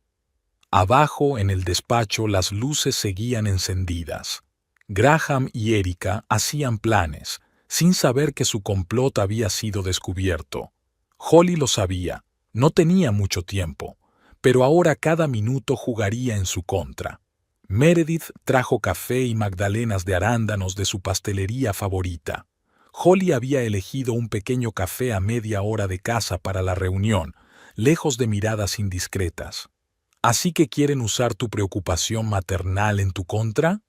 Abajo, en el despacho, las luces seguían encendidas. Graham y Erika hacían planes, sin saber que su complot había sido descubierto. Holly lo sabía, no tenía mucho tiempo, pero ahora cada minuto jugaría en su contra. Meredith trajo café y magdalenas de arándanos de su pastelería favorita. Holly había elegido un pequeño café a media hora de casa para la reunión, lejos de miradas indiscretas. ¿Así que quieren usar tu preocupación maternal en tu contra?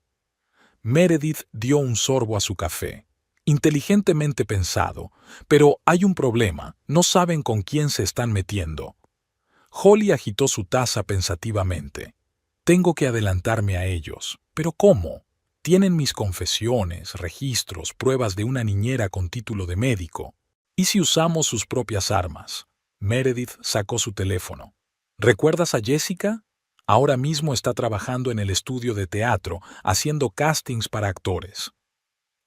Meredith dio un sorbo a su café. Inteligentemente pensado, pero hay un problema, no saben con quién se están metiendo. Holly agitó su taza pensativamente. Tengo que adelantarme a ellos, pero ¿cómo? Tienen mis confesiones, registros, pruebas de una niñera con título de médico. ¿Y si usamos sus propias armas? Meredith sacó su teléfono. ¿Recuerdas a Jessica? Ahora mismo está trabajando en el estudio de teatro, haciendo castings para actores.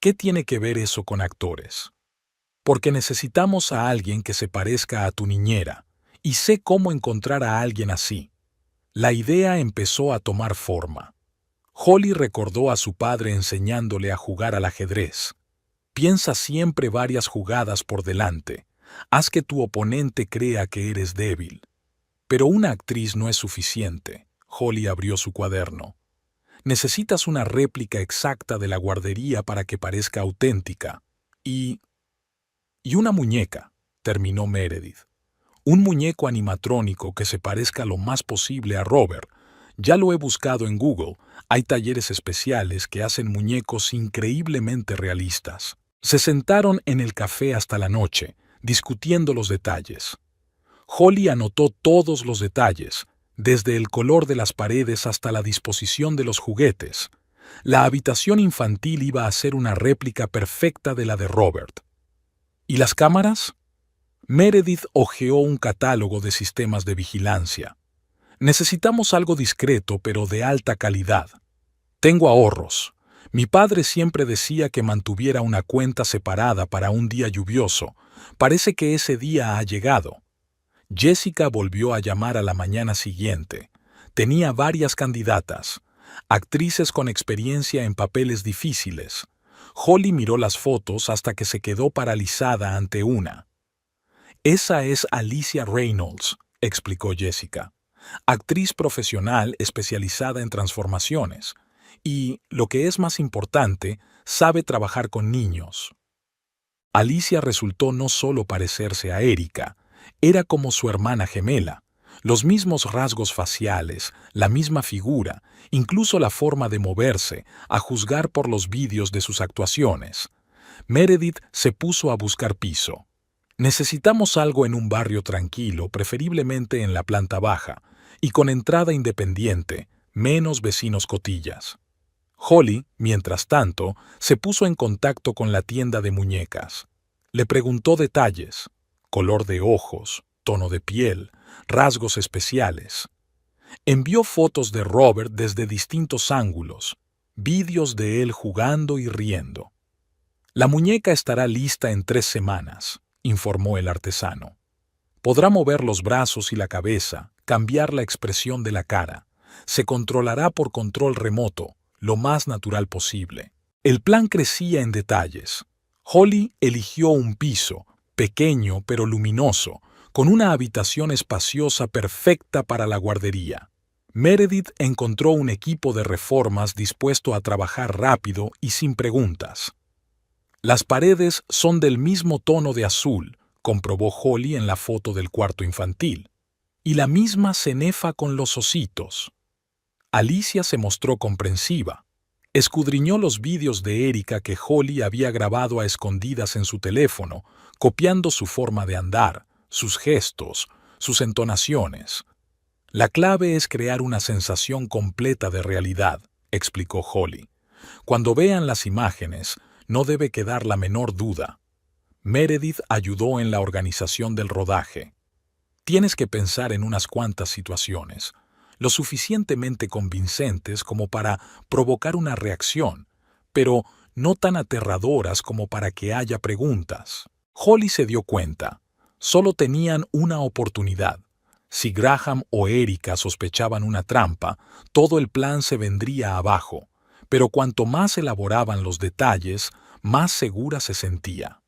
¿Qué tiene que ver eso con actores? Porque necesitamos a alguien que se parezca a tu niñera, y sé cómo encontrar a alguien así. La idea empezó a tomar forma. Holly recordó a su padre enseñándole a jugar al ajedrez. Piensa siempre varias jugadas por delante. Haz que tu oponente crea que eres débil. Pero una actriz no es suficiente. Holly abrió su cuaderno. Necesitas una réplica exacta de la guardería para que parezca auténtica. Y una muñeca, terminó Meredith. Un muñeco animatrónico que se parezca lo más posible a Robert. Ya lo he buscado en Google. Hay talleres especiales que hacen muñecos increíblemente realistas. Se sentaron en el café hasta la noche, discutiendo los detalles. Holly anotó todos los detalles, desde el color de las paredes hasta la disposición de los juguetes. La habitación infantil iba a ser una réplica perfecta de la de Robert. ¿Y las cámaras? Meredith hojeó un catálogo de sistemas de vigilancia. Necesitamos algo discreto pero de alta calidad. Tengo ahorros. Mi padre siempre decía que mantuviera una cuenta separada para un día lluvioso. Parece que ese día ha llegado. Jessica volvió a llamar a la mañana siguiente. Tenía varias candidatas, actrices con experiencia en papeles difíciles. Holly miró las fotos hasta que se quedó paralizada ante una. Esa es Alicia Reynolds, explicó Jessica, actriz profesional especializada en transformaciones. Y, lo que es más importante, sabe trabajar con niños. Alicia resultó no solo parecerse a Erika, era como su hermana gemela. Los mismos rasgos faciales, la misma figura, incluso la forma de moverse, a juzgar por los vídeos de sus actuaciones. Meredith se puso a buscar piso. Necesitamos algo en un barrio tranquilo, preferiblemente en la planta baja, y con entrada independiente, menos vecinos cotillas. Holly, mientras tanto, se puso en contacto con la tienda de muñecas. Le preguntó detalles, color de ojos, tono de piel, rasgos especiales. Envió fotos de Robert desde distintos ángulos, vídeos de él jugando y riendo. La muñeca estará lista en 3 semanas, informó el artesano. Podrá mover los brazos y la cabeza, cambiar la expresión de la cara. Se controlará por control remoto, lo más natural posible. El plan crecía en detalles. Holly eligió un piso, pequeño pero luminoso, con una habitación espaciosa perfecta para la guardería. Meredith encontró un equipo de reformas dispuesto a trabajar rápido y sin preguntas. Las paredes son del mismo tono de azul, comprobó Holly en la foto del cuarto infantil, y la misma cenefa con los ositos. Alicia se mostró comprensiva. Escudriñó los vídeos de Erika que Holly había grabado a escondidas en su teléfono, copiando su forma de andar, sus gestos, sus entonaciones. La clave es crear una sensación completa de realidad, explicó Holly. Cuando vean las imágenes, no debe quedar la menor duda. Meredith ayudó en la organización del rodaje. Tienes que pensar en unas cuantas situaciones, lo suficientemente convincentes como para provocar una reacción, pero no tan aterradoras como para que haya preguntas. Holly se dio cuenta. Solo tenían una oportunidad. Si Graham o Erika sospechaban una trampa, todo el plan se vendría abajo, pero cuanto más elaboraban los detalles, más segura se sentía.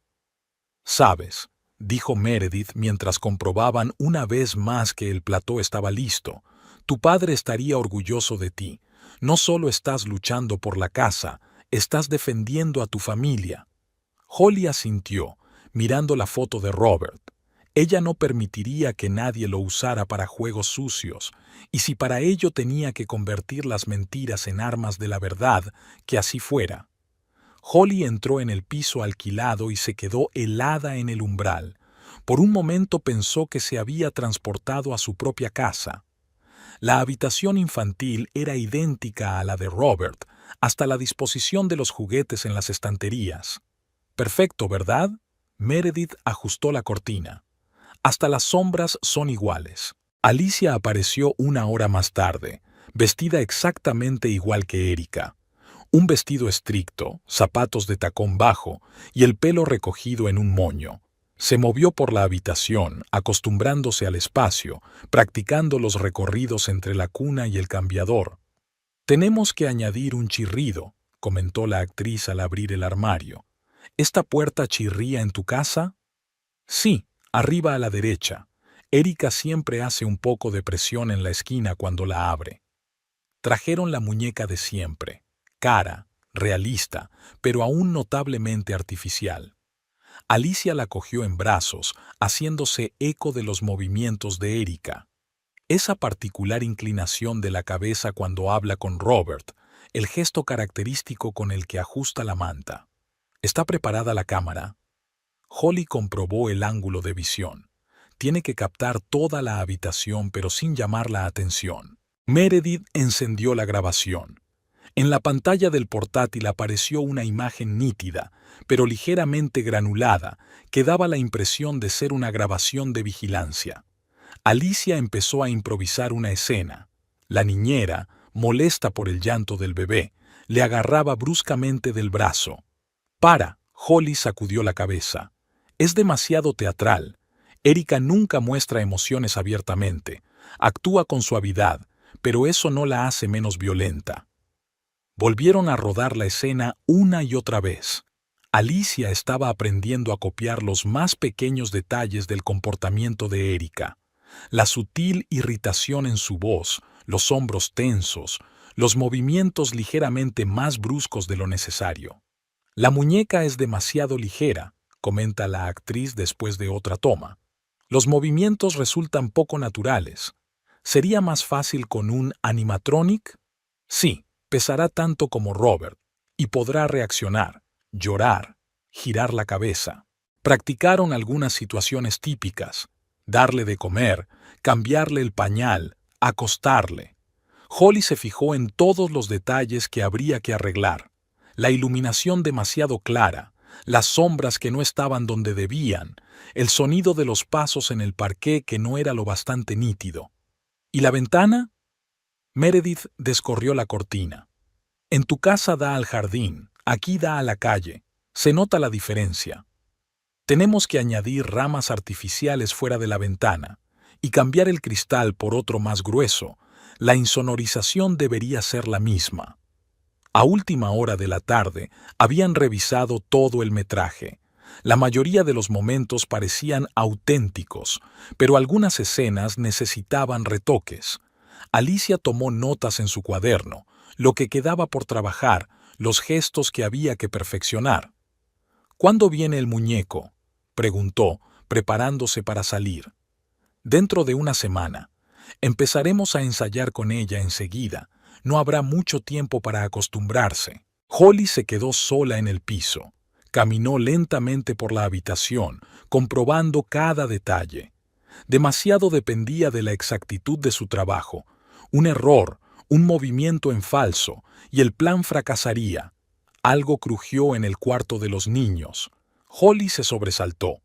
«Sabes», dijo Meredith mientras comprobaban una vez más que el plató estaba listo, «tu padre estaría orgulloso de ti. No solo estás luchando por la casa, estás defendiendo a tu familia». Holly asintió, mirando la foto de Robert. Ella no permitiría que nadie lo usara para juegos sucios, y si para ello tenía que convertir las mentiras en armas de la verdad, que así fuera. Holly entró en el piso alquilado y se quedó helada en el umbral. Por un momento pensó que se había transportado a su propia casa. La habitación infantil era idéntica a la de Robert, hasta la disposición de los juguetes en las estanterías. Perfecto, ¿verdad? Meredith ajustó la cortina. Hasta las sombras son iguales. Alicia apareció 1 hora más tarde, vestida exactamente igual que Erika. Un vestido estricto, zapatos de tacón bajo y el pelo recogido en un moño. Se movió por la habitación, acostumbrándose al espacio, practicando los recorridos entre la cuna y el cambiador. «Tenemos que añadir un chirrido», comentó la actriz al abrir el armario. «¿Esta puerta chirría en tu casa?» «Sí, arriba a la derecha. Erika siempre hace un poco de presión en la esquina cuando la abre». Trajeron la muñeca de siempre, cara, realista, pero aún notablemente artificial. Alicia la cogió en brazos, haciéndose eco de los movimientos de Erika. Esa particular inclinación de la cabeza cuando habla con Robert, el gesto característico con el que ajusta la manta. ¿Está preparada la cámara? Holly comprobó el ángulo de visión. Tiene que captar toda la habitación pero sin llamar la atención. Meredith encendió la grabación. En la pantalla del portátil apareció una imagen nítida, pero ligeramente granulada, que daba la impresión de ser una grabación de vigilancia. Alicia empezó a improvisar una escena. La niñera, molesta por el llanto del bebé, le agarraba bruscamente del brazo. «Para», Holly sacudió la cabeza. «Es demasiado teatral. Erika nunca muestra emociones abiertamente. Actúa con suavidad, pero eso no la hace menos violenta». Volvieron a rodar la escena una y otra vez. Alicia estaba aprendiendo a copiar los más pequeños detalles del comportamiento de Erika. La sutil irritación en su voz, los hombros tensos, los movimientos ligeramente más bruscos de lo necesario. «La muñeca es demasiado ligera», comenta la actriz después de otra toma. «Los movimientos resultan poco naturales. ¿Sería más fácil con un animatronic? Sí, pesará tanto como Robert, y podrá reaccionar, llorar, girar la cabeza». Practicaron algunas situaciones típicas: darle de comer, cambiarle el pañal, acostarle. Holly se fijó en todos los detalles que habría que arreglar: la iluminación demasiado clara, las sombras que no estaban donde debían, el sonido de los pasos en el parqué que no era lo bastante nítido. ¿Y la ventana? Meredith descorrió la cortina. «En tu casa da al jardín, aquí da a la calle. Se nota la diferencia. Tenemos que añadir ramas artificiales fuera de la ventana y cambiar el cristal por otro más grueso. La insonorización debería ser la misma». A última hora de la tarde habían revisado todo el metraje. La mayoría de los momentos parecían auténticos, pero algunas escenas necesitaban retoques. Alicia tomó notas en su cuaderno, lo que quedaba por trabajar, los gestos que había que perfeccionar. «¿Cuándo viene el muñeco?», preguntó, preparándose para salir. «Dentro de una semana. Empezaremos a ensayar con ella enseguida. No habrá mucho tiempo para acostumbrarse». Holly se quedó sola en el piso. Caminó lentamente por la habitación, comprobando cada detalle. Demasiado dependía de la exactitud de su trabajo. Un error, un movimiento en falso, y el plan fracasaría. Algo crujió en el cuarto de los niños. Holly se sobresaltó.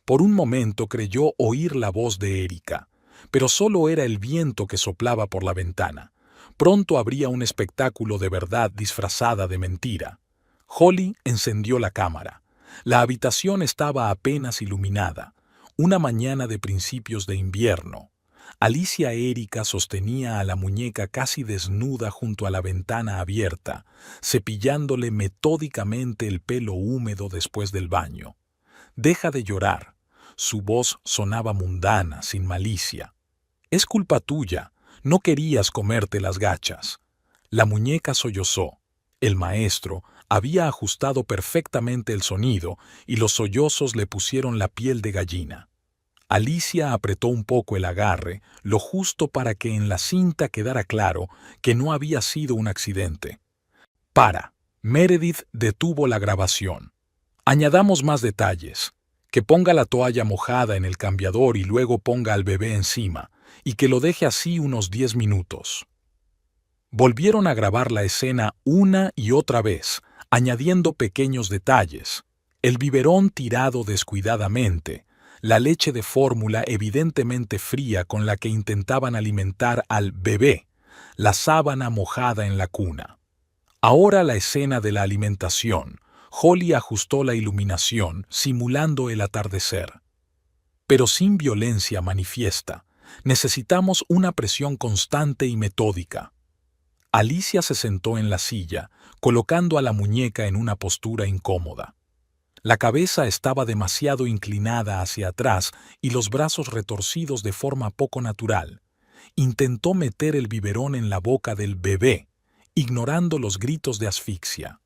Por un momento creyó oír la voz de Erika, pero solo era el viento que soplaba por la ventana. Pronto habría un espectáculo de verdad disfrazada de mentira. Holly encendió la cámara. La habitación estaba apenas iluminada. Una mañana de principios de invierno. Alicia Erika sostenía a la muñeca casi desnuda junto a la ventana abierta, cepillándole metódicamente el pelo húmedo después del baño. «Deja de llorar». Su voz sonaba mundana, sin malicia. «Es culpa tuya. No querías comerte las gachas». La muñeca sollozó. El maestro había ajustado perfectamente el sonido y los sollozos le pusieron la piel de gallina. Alicia apretó un poco el agarre, lo justo para que en la cinta quedara claro que no había sido un accidente. «Para». Meredith detuvo la grabación. «Añadamos más detalles. Que ponga la toalla mojada en el cambiador y luego ponga al bebé encima, y que lo deje así unos 10 minutos». Volvieron a grabar la escena una y otra vez, añadiendo pequeños detalles: el biberón tirado descuidadamente, la leche de fórmula evidentemente fría con la que intentaban alimentar al bebé, la sábana mojada en la cuna. Ahora la escena de la alimentación. Holly ajustó la iluminación, simulando el atardecer. «Pero sin violencia manifiesta. Necesitamos una presión constante y metódica». Alicia se sentó en la silla, colocando a la muñeca en una postura incómoda. La cabeza estaba demasiado inclinada hacia atrás y los brazos retorcidos de forma poco natural. Intentó meter el biberón en la boca del bebé, ignorando los gritos de asfixia.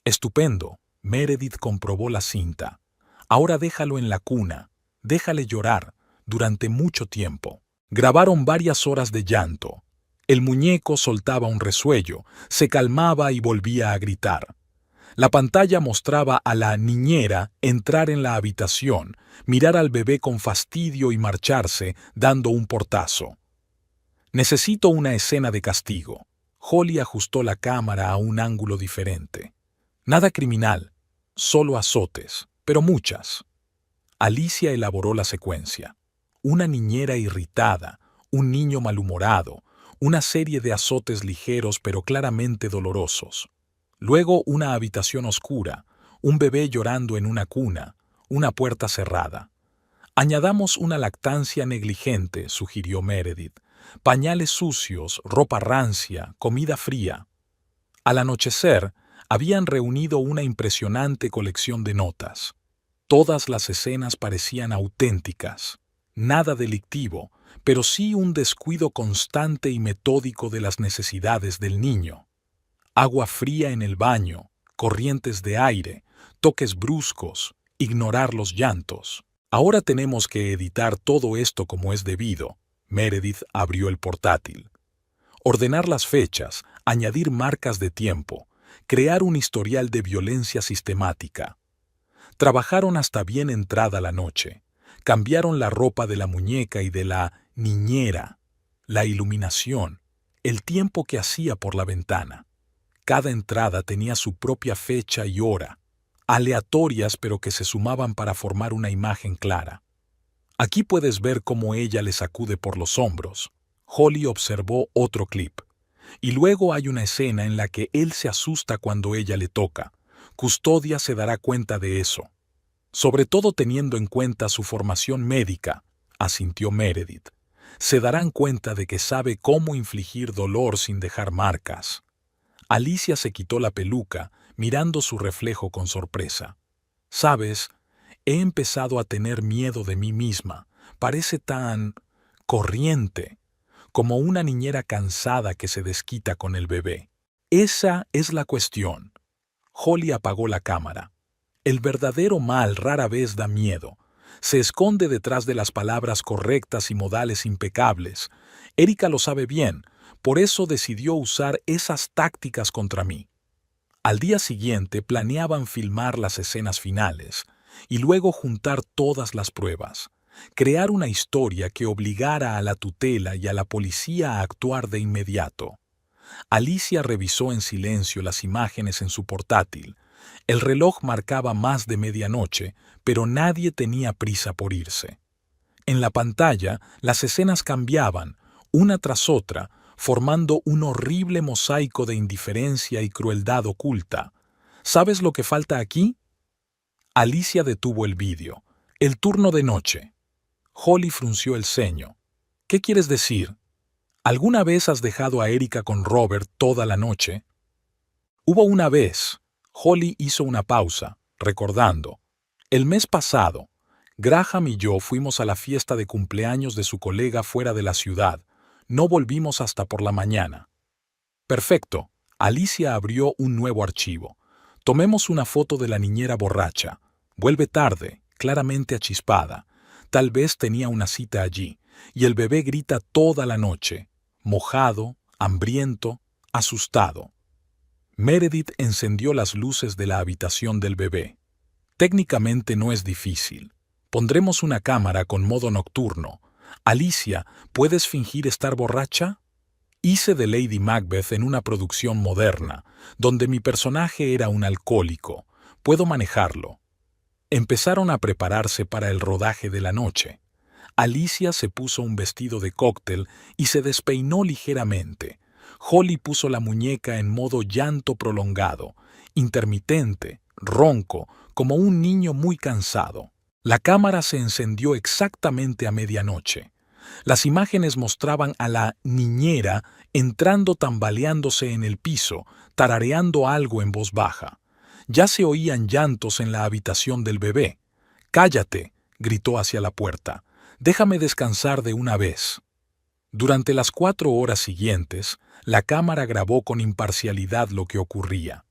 «Estupendo», Meredith comprobó la cinta. «Ahora déjalo en la cuna, déjale llorar, durante mucho tiempo». Grabaron varias horas de llanto. El muñeco soltaba un resuello, se calmaba y volvía a gritar. La pantalla mostraba a la niñera entrar en la habitación, mirar al bebé con fastidio y marcharse, dando un portazo. «Necesito una escena de castigo». Holly ajustó la cámara a un ángulo diferente. «Nada criminal, solo azotes, pero muchas». Alicia elaboró la secuencia. una niñera irritada, un niño malhumorado, una serie de azotes ligeros pero claramente dolorosos. Luego una habitación oscura, un bebé llorando en una cuna, una puerta cerrada. Añadamos una lactancia negligente, sugirió Meredith. Pañales sucios, ropa rancia, comida fría. Al anochecer, habían reunido una impresionante colección de notas. Todas las escenas parecían auténticas. Nada delictivo, pero sí un descuido constante y metódico de las necesidades del niño. Agua fría en el baño, corrientes de aire, toques bruscos, ignorar los llantos. Ahora tenemos que editar todo esto como es debido. Meredith abrió el portátil. Ordenar las fechas, añadir marcas de tiempo, crear un historial de violencia sistemática. Trabajaron hasta bien entrada la noche. Cambiaron la ropa de la muñeca y de la niñera, la iluminación, el tiempo que hacía por la ventana. Cada entrada tenía su propia fecha y hora, aleatorias pero que se sumaban para formar una imagen clara. Aquí puedes ver cómo ella le sacude por los hombros. Holly observó otro clip. Y luego hay una escena en la que él se asusta cuando ella le toca. Custodia se dará cuenta de eso. Sobre todo teniendo en cuenta su formación médica, asintió Meredith. Se darán cuenta de que sabe cómo infligir dolor sin dejar marcas. Alicia se quitó la peluca, mirando su reflejo con sorpresa. «Sabes, he empezado a tener miedo de mí misma. Parece tan corriente, como una niñera cansada que se desquita con el bebé. Esa es la cuestión». Holly apagó la cámara. El verdadero mal rara vez da miedo. Se esconde detrás de las palabras correctas y modales impecables. Erika lo sabe bien, por eso decidió usar esas tácticas contra mí. Al día siguiente planeaban filmar las escenas finales y luego juntar todas las pruebas, crear una historia que obligara a la tutela y a la policía a actuar de inmediato. Alicia revisó en silencio las imágenes en su portátil. El reloj marcaba más de medianoche, pero nadie tenía prisa por irse. En la pantalla, las escenas cambiaban, una tras otra, formando un horrible mosaico de indiferencia y crueldad oculta. ¿Sabes lo que falta aquí? Alicia detuvo el vídeo. El turno de noche. Holly frunció el ceño. ¿Qué quieres decir? ¿Alguna vez has dejado a Erika con Robert toda la noche? Hubo una vez. Holly hizo una pausa, recordando. El mes pasado, Graham y yo fuimos a la fiesta de cumpleaños de su colega fuera de la ciudad. No volvimos hasta por la mañana. Perfecto. Alicia abrió un nuevo archivo. Tomemos una foto de la niñera borracha. Vuelve tarde, claramente achispada. Tal vez tenía una cita allí. Y el bebé grita toda la noche, mojado, hambriento, asustado. Meredith encendió las luces de la habitación del bebé. Técnicamente no es difícil. Pondremos una cámara con modo nocturno. Alicia, ¿puedes fingir estar borracha? Hice de Lady Macbeth en una producción moderna, donde mi personaje era un alcohólico. Puedo manejarlo. Empezaron a prepararse para el rodaje de la noche. Alicia se puso un vestido de cóctel y se despeinó ligeramente. Holly puso la muñeca en modo llanto prolongado, intermitente, ronco, como un niño muy cansado. La cámara se encendió exactamente a medianoche. Las imágenes mostraban a la niñera entrando tambaleándose en el piso, tarareando algo en voz baja. Ya se oían llantos en la habitación del bebé. «¡Cállate!», gritó hacia la puerta. «Déjame descansar de una vez». Durante las 4 horas siguientes, la cámara grabó con imparcialidad lo que ocurría.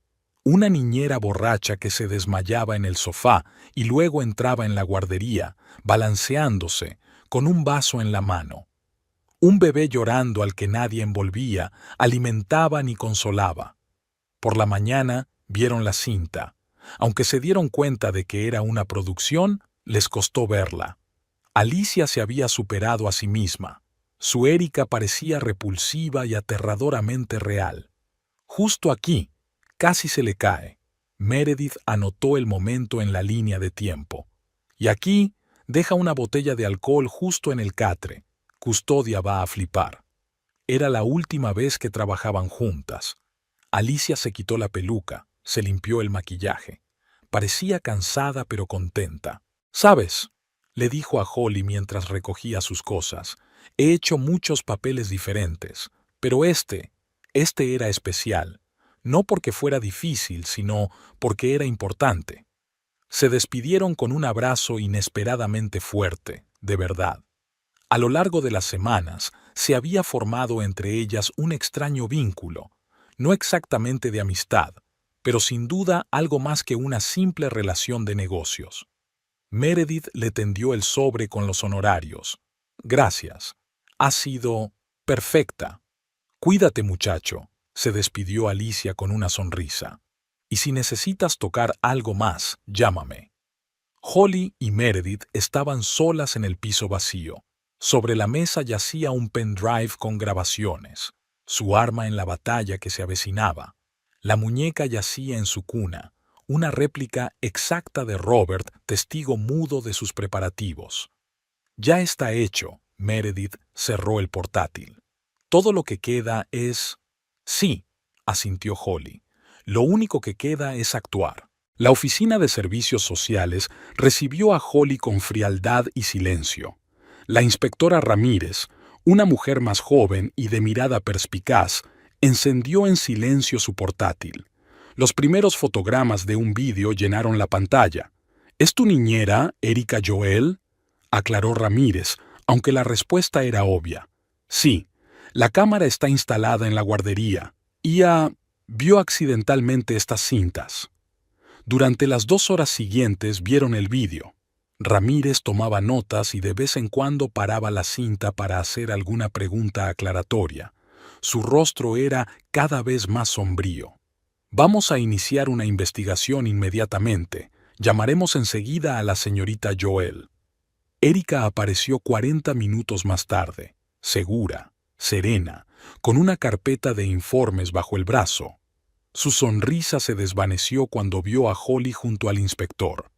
Una niñera borracha que se desmayaba en el sofá y luego entraba en la guardería, balanceándose, con un vaso en la mano. Un bebé llorando al que nadie envolvía, alimentaba ni consolaba. Por la mañana vieron la cinta. Aunque se dieron cuenta de que era una producción, les costó verla. Alicia se había superado a sí misma. Su Erika parecía repulsiva y aterradoramente real. Justo aquí, casi se le cae. Meredith anotó el momento en la línea de tiempo. Y aquí, Deja una botella de alcohol justo en el catre. Custodia va a flipar. Era la última vez que trabajaban juntas. Alicia se quitó la peluca, se limpió el maquillaje. Parecía cansada pero contenta. «¿Sabes?», le dijo a Holly mientras recogía sus cosas. «He hecho muchos papeles diferentes, pero este era especial. No porque fuera difícil, sino porque era importante». Se despidieron con un abrazo inesperadamente fuerte, de verdad. A lo largo de las semanas, se había formado entre ellas un extraño vínculo, no exactamente de amistad, pero sin duda algo más que una simple relación de negocios. Meredith le tendió el sobre con los honorarios. «Gracias. Ha sido perfecta». «Cuídate, muchacho», se despidió Alicia con una sonrisa. «Y si necesitas tocar algo más, llámame». Holly y Meredith estaban solas en el piso vacío. Sobre la mesa yacía un pendrive con grabaciones, su arma en la batalla que se avecinaba. La muñeca yacía en su cuna, una réplica exacta de Robert, testigo mudo de sus preparativos. «Ya está hecho», Meredith cerró el portátil. «Todo lo que queda es...». «Sí», asintió Holly. «Lo único que queda es actuar». La Oficina de Servicios Sociales recibió a Holly con frialdad y silencio. La inspectora Ramírez, una mujer más joven y de mirada perspicaz, encendió en silencio su portátil. Los primeros fotogramas de un vídeo llenaron la pantalla. «¿Es tu niñera, Erika Joel?», aclaró Ramírez, aunque la respuesta era obvia. «Sí, la cámara está instalada en la guardería. Ia vio accidentalmente estas cintas». Durante las 2 horas siguientes vieron el vídeo. Ramírez tomaba notas y de vez en cuando paraba la cinta para hacer alguna pregunta aclaratoria. Su rostro era cada vez más sombrío. «Vamos a iniciar una investigación inmediatamente. Llamaremos enseguida a la señorita Joel». Erika apareció 40 minutos más tarde, segura, serena, con una carpeta de informes bajo el brazo. Su sonrisa se desvaneció cuando vio a Holly junto al inspector.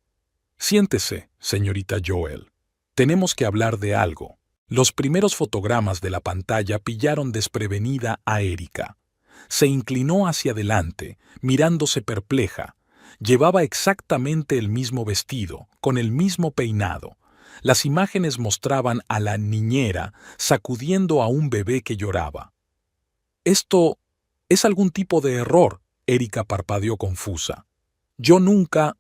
«Siéntese, señorita Joel. Tenemos que hablar de algo». Los primeros fotogramas de la pantalla pillaron desprevenida a Erika. Se inclinó hacia adelante, mirándose perpleja. Llevaba exactamente el mismo vestido, con el mismo peinado. Las imágenes mostraban a la niñera sacudiendo a un bebé que lloraba. «¿Esto es algún tipo de error?», Erika parpadeó confusa. «Yo nunca...».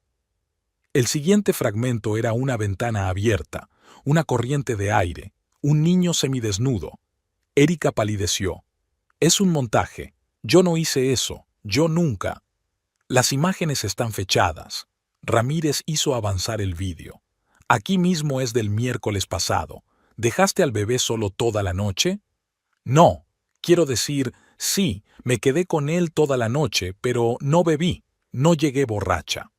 El siguiente fragmento era una ventana abierta, una corriente de aire, un niño semidesnudo. Erika palideció. «Es un montaje. Yo no hice eso. Yo nunca». «Las imágenes están fechadas». Ramírez hizo avanzar el vídeo. «Aquí mismo es del miércoles pasado. ¿Dejaste al bebé solo toda la noche?» «No. Quiero decir, sí, me quedé con él toda la noche, pero no bebí. No llegué borracha».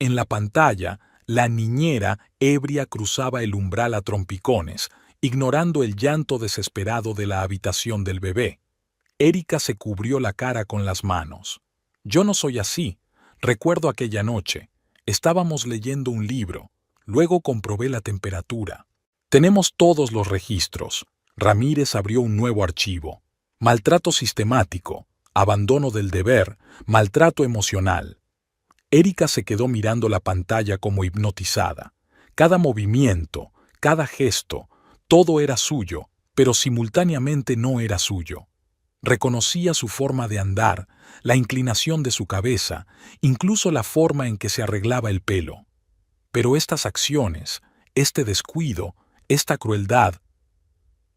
En la pantalla, la niñera ebria cruzaba el umbral a trompicones, ignorando el llanto desesperado de la habitación del bebé. Erika se cubrió la cara con las manos. «Yo no soy así. Recuerdo aquella noche. Estábamos leyendo un libro. Luego comprobé la temperatura. Tenemos todos los registros». Ramírez abrió un nuevo archivo. «Maltrato sistemático, abandono del deber, maltrato emocional». Erika se quedó mirando la pantalla como hipnotizada. Cada movimiento, cada gesto, todo era suyo, pero simultáneamente no era suyo. Reconocía su forma de andar, la inclinación de su cabeza, incluso la forma en que se arreglaba el pelo. Pero estas acciones, este descuido, esta crueldad...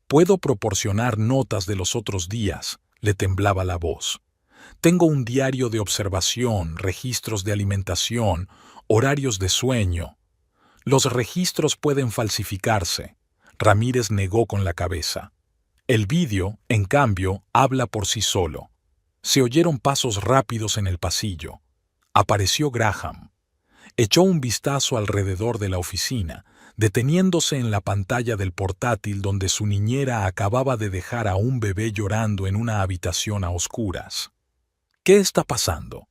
«Puedo proporcionar notas de los otros días», le temblaba la voz. «Tengo un diario de observación, registros de alimentación, horarios de sueño». «Los registros pueden falsificarse», Ramírez negó con la cabeza. El vídeo, en cambio, habla por sí solo. Se oyeron pasos rápidos en el pasillo. Apareció Graham. Echó un vistazo alrededor de la oficina, deteniéndose en la pantalla del portátil donde su niñera acababa de dejar a un bebé llorando en una habitación a oscuras. «¿Qué está pasando?»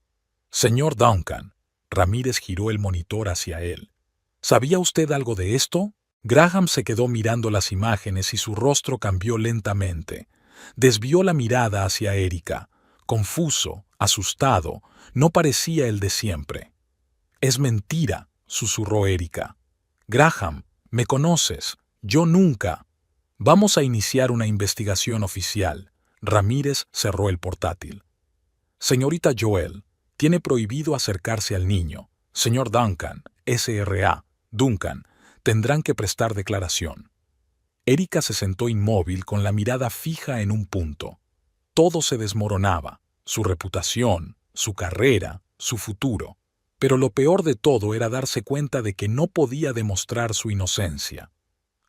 «Señor Duncan», Ramírez giró el monitor hacia él. «¿Sabía usted algo de esto?» Graham se quedó mirando las imágenes y su rostro cambió lentamente. Desvió la mirada hacia Erika. Confuso, asustado, no parecía el de siempre. «Es mentira», susurró Erika. «Graham, me conoces. Yo nunca». «Vamos a iniciar una investigación oficial». Ramírez cerró el portátil. «Señorita Joel, tiene prohibido acercarse al niño. Señor Duncan, S.R.A. Duncan, tendrán que prestar declaración». Erika se sentó inmóvil con la mirada fija en un punto. Todo se desmoronaba, su reputación, su carrera, su futuro. Pero lo peor de todo era darse cuenta de que no podía demostrar su inocencia.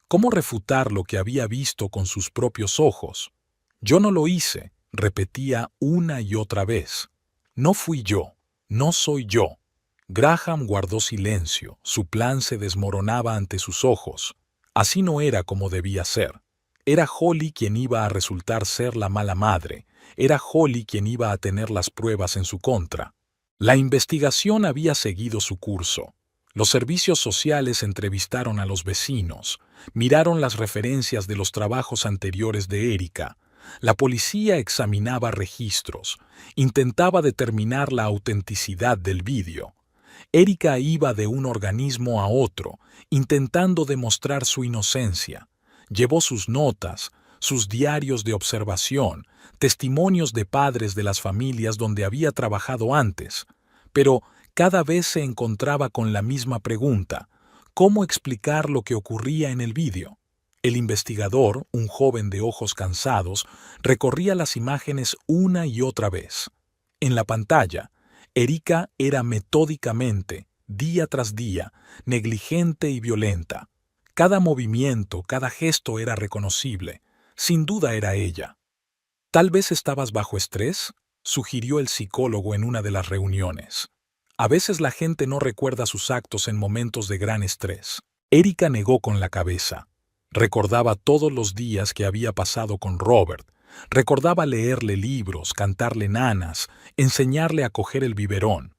¿Cómo refutar lo que había visto con sus propios ojos? «Yo no lo hice», repetía una y otra vez. «No fui yo, no soy yo». Graham guardó silencio, su plan se desmoronaba ante sus ojos. Así no era como debía ser. Era Holly quien iba a resultar ser la mala madre, era Holly quien iba a tener las pruebas en su contra. La investigación había seguido su curso. Los servicios sociales entrevistaron a los vecinos, miraron las referencias de los trabajos anteriores de Erika. La policía examinaba registros, intentaba determinar la autenticidad del vídeo. Erika iba de un organismo a otro, intentando demostrar su inocencia. Llevó sus notas, sus diarios de observación, testimonios de padres de las familias donde había trabajado antes, pero cada vez se encontraba con la misma pregunta: ¿cómo explicar lo que ocurría en el vídeo? El investigador, un joven de ojos cansados, recorría las imágenes una y otra vez. En la pantalla, Erika era metódicamente, día tras día, negligente y violenta. Cada movimiento, cada gesto era reconocible. Sin duda era ella. «¿Tal vez estabas bajo estrés?», sugirió el psicólogo en una de las reuniones. «A veces la gente no recuerda sus actos en momentos de gran estrés». Erika negó con la cabeza. Recordaba todos los días que había pasado con Robert. Recordaba leerle libros, cantarle nanas, enseñarle a coger el biberón.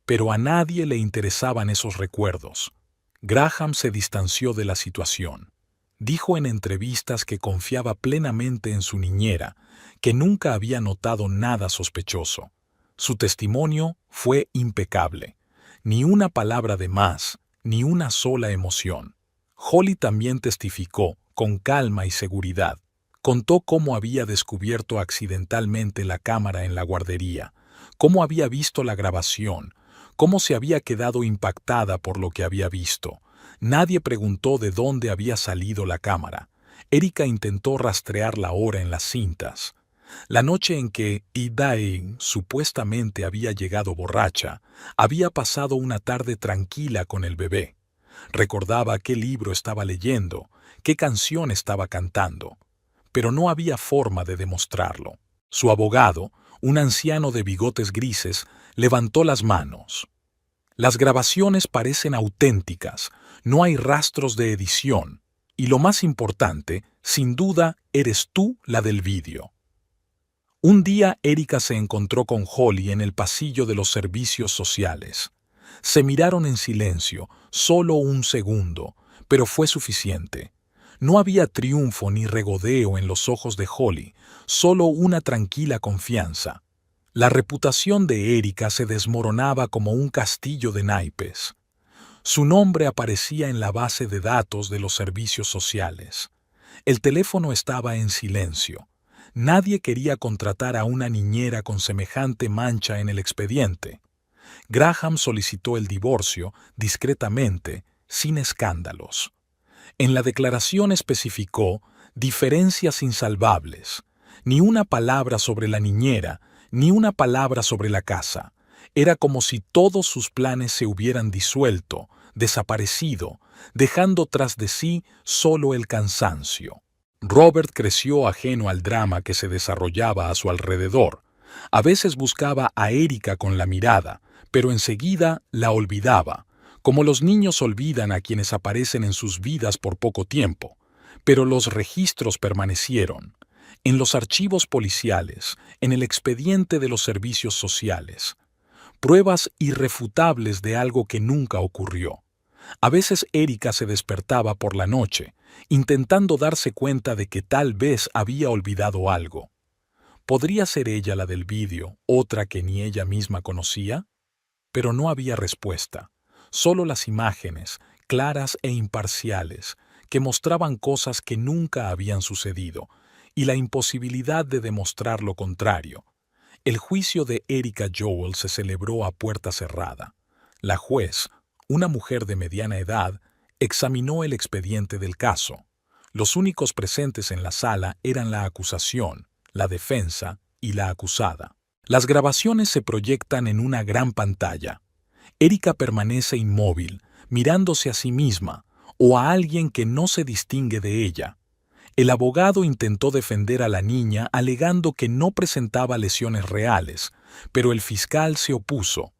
Pero a nadie le interesaban esos recuerdos. Graham se distanció de la situación. Dijo en entrevistas que confiaba plenamente en su niñera, que nunca había notado nada sospechoso. Su testimonio fue impecable. Ni una palabra de más, ni una sola emoción. Holly también testificó, con calma y seguridad. Contó cómo había descubierto accidentalmente la cámara en la guardería, cómo había visto la grabación, cómo se había quedado impactada por lo que había visto. Nadie preguntó de dónde había salido la cámara. Erika intentó rastrear la hora en las cintas. La noche en que Idae supuestamente había llegado borracha, había pasado una tarde tranquila con el bebé. Recordaba qué libro estaba leyendo, qué canción estaba cantando. Pero no había forma de demostrarlo. Su abogado, un anciano de bigotes grises, levantó las manos. «Las grabaciones parecen auténticas, no hay rastros de edición, y lo más importante, sin duda, eres tú la del vídeo». Un día Erika se encontró con Holly en el pasillo de los servicios sociales. Se miraron en silencio, solo un segundo, pero fue suficiente. No había triunfo ni regodeo en los ojos de Holly, solo una tranquila confianza. La reputación de Erika se desmoronaba como un castillo de naipes. Su nombre aparecía en la base de datos de los servicios sociales. El teléfono estaba en silencio. Nadie quería contratar a una niñera con semejante mancha en el expediente. Graham solicitó el divorcio discretamente, sin escándalos. En la declaración especificó diferencias insalvables. Ni una palabra sobre la niñera, ni una palabra sobre la casa. Era como si todos sus planes se hubieran disuelto, desaparecido, dejando tras de sí solo el cansancio. Robert creció ajeno al drama que se desarrollaba a su alrededor. A veces buscaba a Erika con la mirada, pero enseguida la olvidaba, como los niños olvidan a quienes aparecen en sus vidas por poco tiempo. Pero los registros permanecieron, en los archivos policiales, en el expediente de los servicios sociales. Pruebas irrefutables de algo que nunca ocurrió. A veces Erika se despertaba por la noche, intentando darse cuenta de que tal vez había olvidado algo. ¿Podría ser ella la del vídeo, otra que ni ella misma conocía? Pero no había respuesta, solo las imágenes, claras e imparciales, que mostraban cosas que nunca habían sucedido, y la imposibilidad de demostrar lo contrario. El juicio de Erika Joel se celebró a puerta cerrada. La juez, una mujer de mediana edad, examinó el expediente del caso. Los únicos presentes en la sala eran la acusación, la defensa y la acusada. Las grabaciones se proyectan en una gran pantalla. Erika permanece inmóvil, mirándose a sí misma o a alguien que no se distingue de ella. El abogado intentó defender a la niña alegando que no presentaba lesiones reales, pero el fiscal se opuso.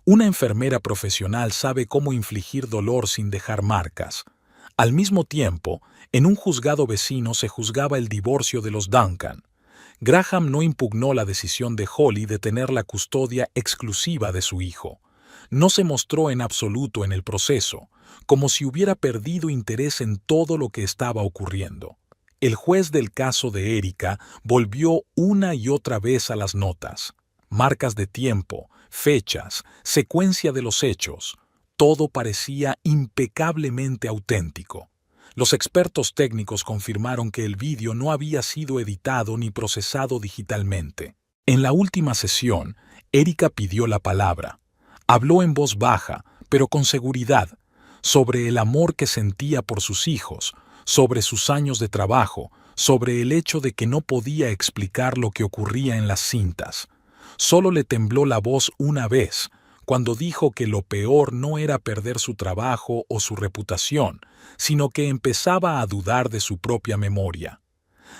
Una enfermera profesional sabe cómo infligir dolor sin dejar marcas. Al mismo tiempo, en un juzgado vecino se juzgaba el divorcio de los Duncan. Graham no impugnó la decisión de Holly de tener la custodia exclusiva de su hijo. No se mostró en absoluto en el proceso, como si hubiera perdido interés en todo lo que estaba ocurriendo. El juez del caso de Erika volvió una y otra vez a las notas. Marcas de tiempo, fechas, secuencia de los hechos. Todo parecía impecablemente auténtico. Los expertos técnicos confirmaron que el vídeo no había sido editado ni procesado digitalmente. En la última sesión, Erika pidió la palabra. Habló en voz baja, pero con seguridad, sobre el amor que sentía por sus hijos, sobre sus años de trabajo, sobre el hecho de que no podía explicar lo que ocurría en las cintas. Solo le tembló la voz una vez, cuando dijo que lo peor no era perder su trabajo o su reputación, sino que empezaba a dudar de su propia memoria.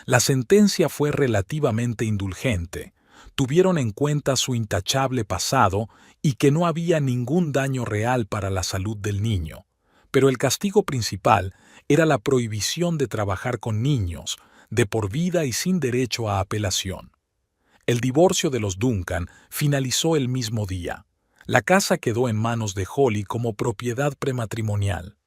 La sentencia fue relativamente indulgente. Tuvieron en cuenta su intachable pasado y que no había ningún daño real para la salud del niño. Pero el castigo principal era la prohibición de trabajar con niños, de por vida y sin derecho a apelación. El divorcio de los Duncan finalizó el mismo día. La casa quedó en manos de Holly como propiedad prematrimonial.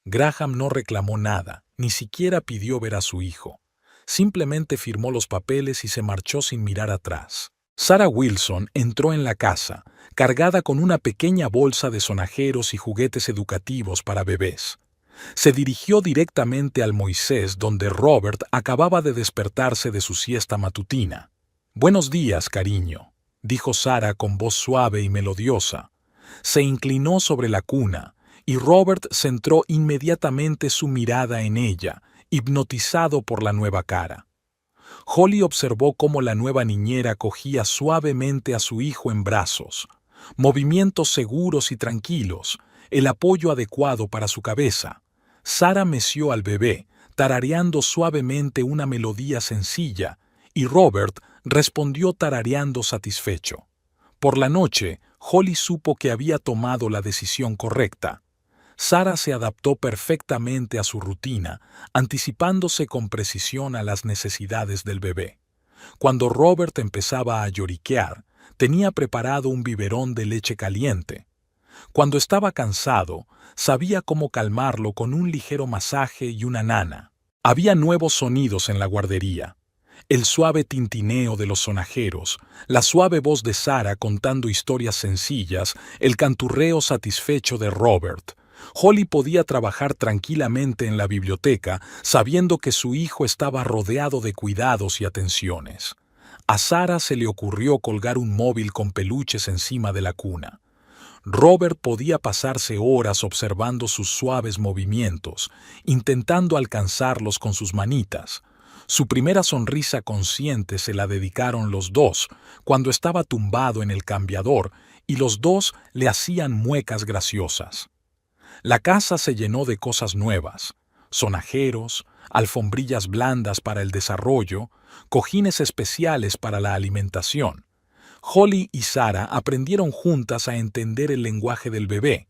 Graham no reclamó nada, ni siquiera pidió ver a su hijo. Simplemente firmó los papeles y se marchó sin mirar atrás. Sarah Wilson entró en la casa, cargada con una pequeña bolsa de sonajeros y juguetes educativos para bebés. Se dirigió directamente al Moisés donde Robert acababa de despertarse de su siesta matutina. «Buenos días, cariño», dijo Sarah con voz suave y melodiosa. Se inclinó sobre la cuna, y Robert centró inmediatamente su mirada en ella, hipnotizado por la nueva cara. Holly observó cómo la nueva niñera cogía suavemente a su hijo en brazos. Movimientos seguros y tranquilos, el apoyo adecuado para su cabeza. Sarah meció al bebé, tarareando suavemente una melodía sencilla, y Robert respondió tarareando satisfecho. Por la noche, Holly supo que había tomado la decisión correcta. Sarah se adaptó perfectamente a su rutina, anticipándose con precisión a las necesidades del bebé. Cuando Robert empezaba a lloriquear, tenía preparado un biberón de leche caliente. Cuando estaba cansado, sabía cómo calmarlo con un ligero masaje y una nana. Había nuevos sonidos en la guardería. El suave tintineo de los sonajeros, la suave voz de Sarah contando historias sencillas, el canturreo satisfecho de Robert. Holly podía trabajar tranquilamente en la biblioteca, sabiendo que su hijo estaba rodeado de cuidados y atenciones. A Sarah se le ocurrió colgar un móvil con peluches encima de la cuna. Robert podía pasarse horas observando sus suaves movimientos, intentando alcanzarlos con sus manitas. Su primera sonrisa consciente se la dedicaron los dos, cuando estaba tumbado en el cambiador, y los dos le hacían muecas graciosas. La casa se llenó de cosas nuevas: sonajeros, alfombrillas blandas para el desarrollo, cojines especiales para la alimentación. Holly y Sarah aprendieron juntas a entender el lenguaje del bebé,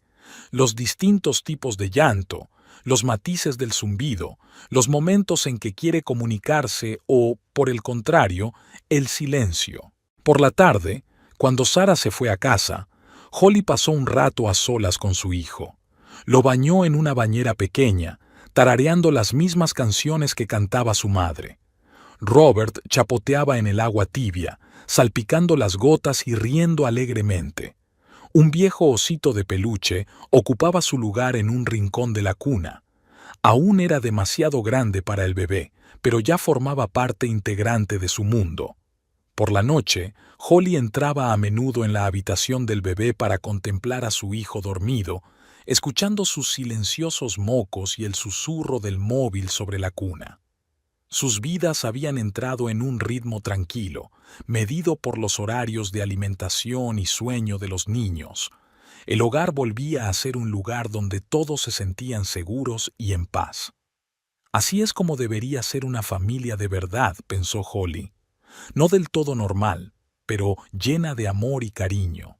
los distintos tipos de llanto, los matices del zumbido, los momentos en que quiere comunicarse o, por el contrario, el silencio. Por la tarde, cuando Sarah se fue a casa, Holly pasó un rato a solas con su hijo. Lo bañó en una bañera pequeña, tarareando las mismas canciones que cantaba su madre. Robert chapoteaba en el agua tibia, salpicando las gotas y riendo alegremente. Un viejo osito de peluche ocupaba su lugar en un rincón de la cuna. Aún era demasiado grande para el bebé, pero ya formaba parte integrante de su mundo. Por la noche, Holly entraba a menudo en la habitación del bebé para contemplar a su hijo dormido, escuchando sus silenciosos mocos y el susurro del móvil sobre la cuna. Sus vidas habían entrado en un ritmo tranquilo, medido por los horarios de alimentación y sueño de los niños. El hogar volvía a ser un lugar donde todos se sentían seguros y en paz. Así es como debería ser una familia de verdad, pensó Holly. No del todo normal, pero llena de amor y cariño.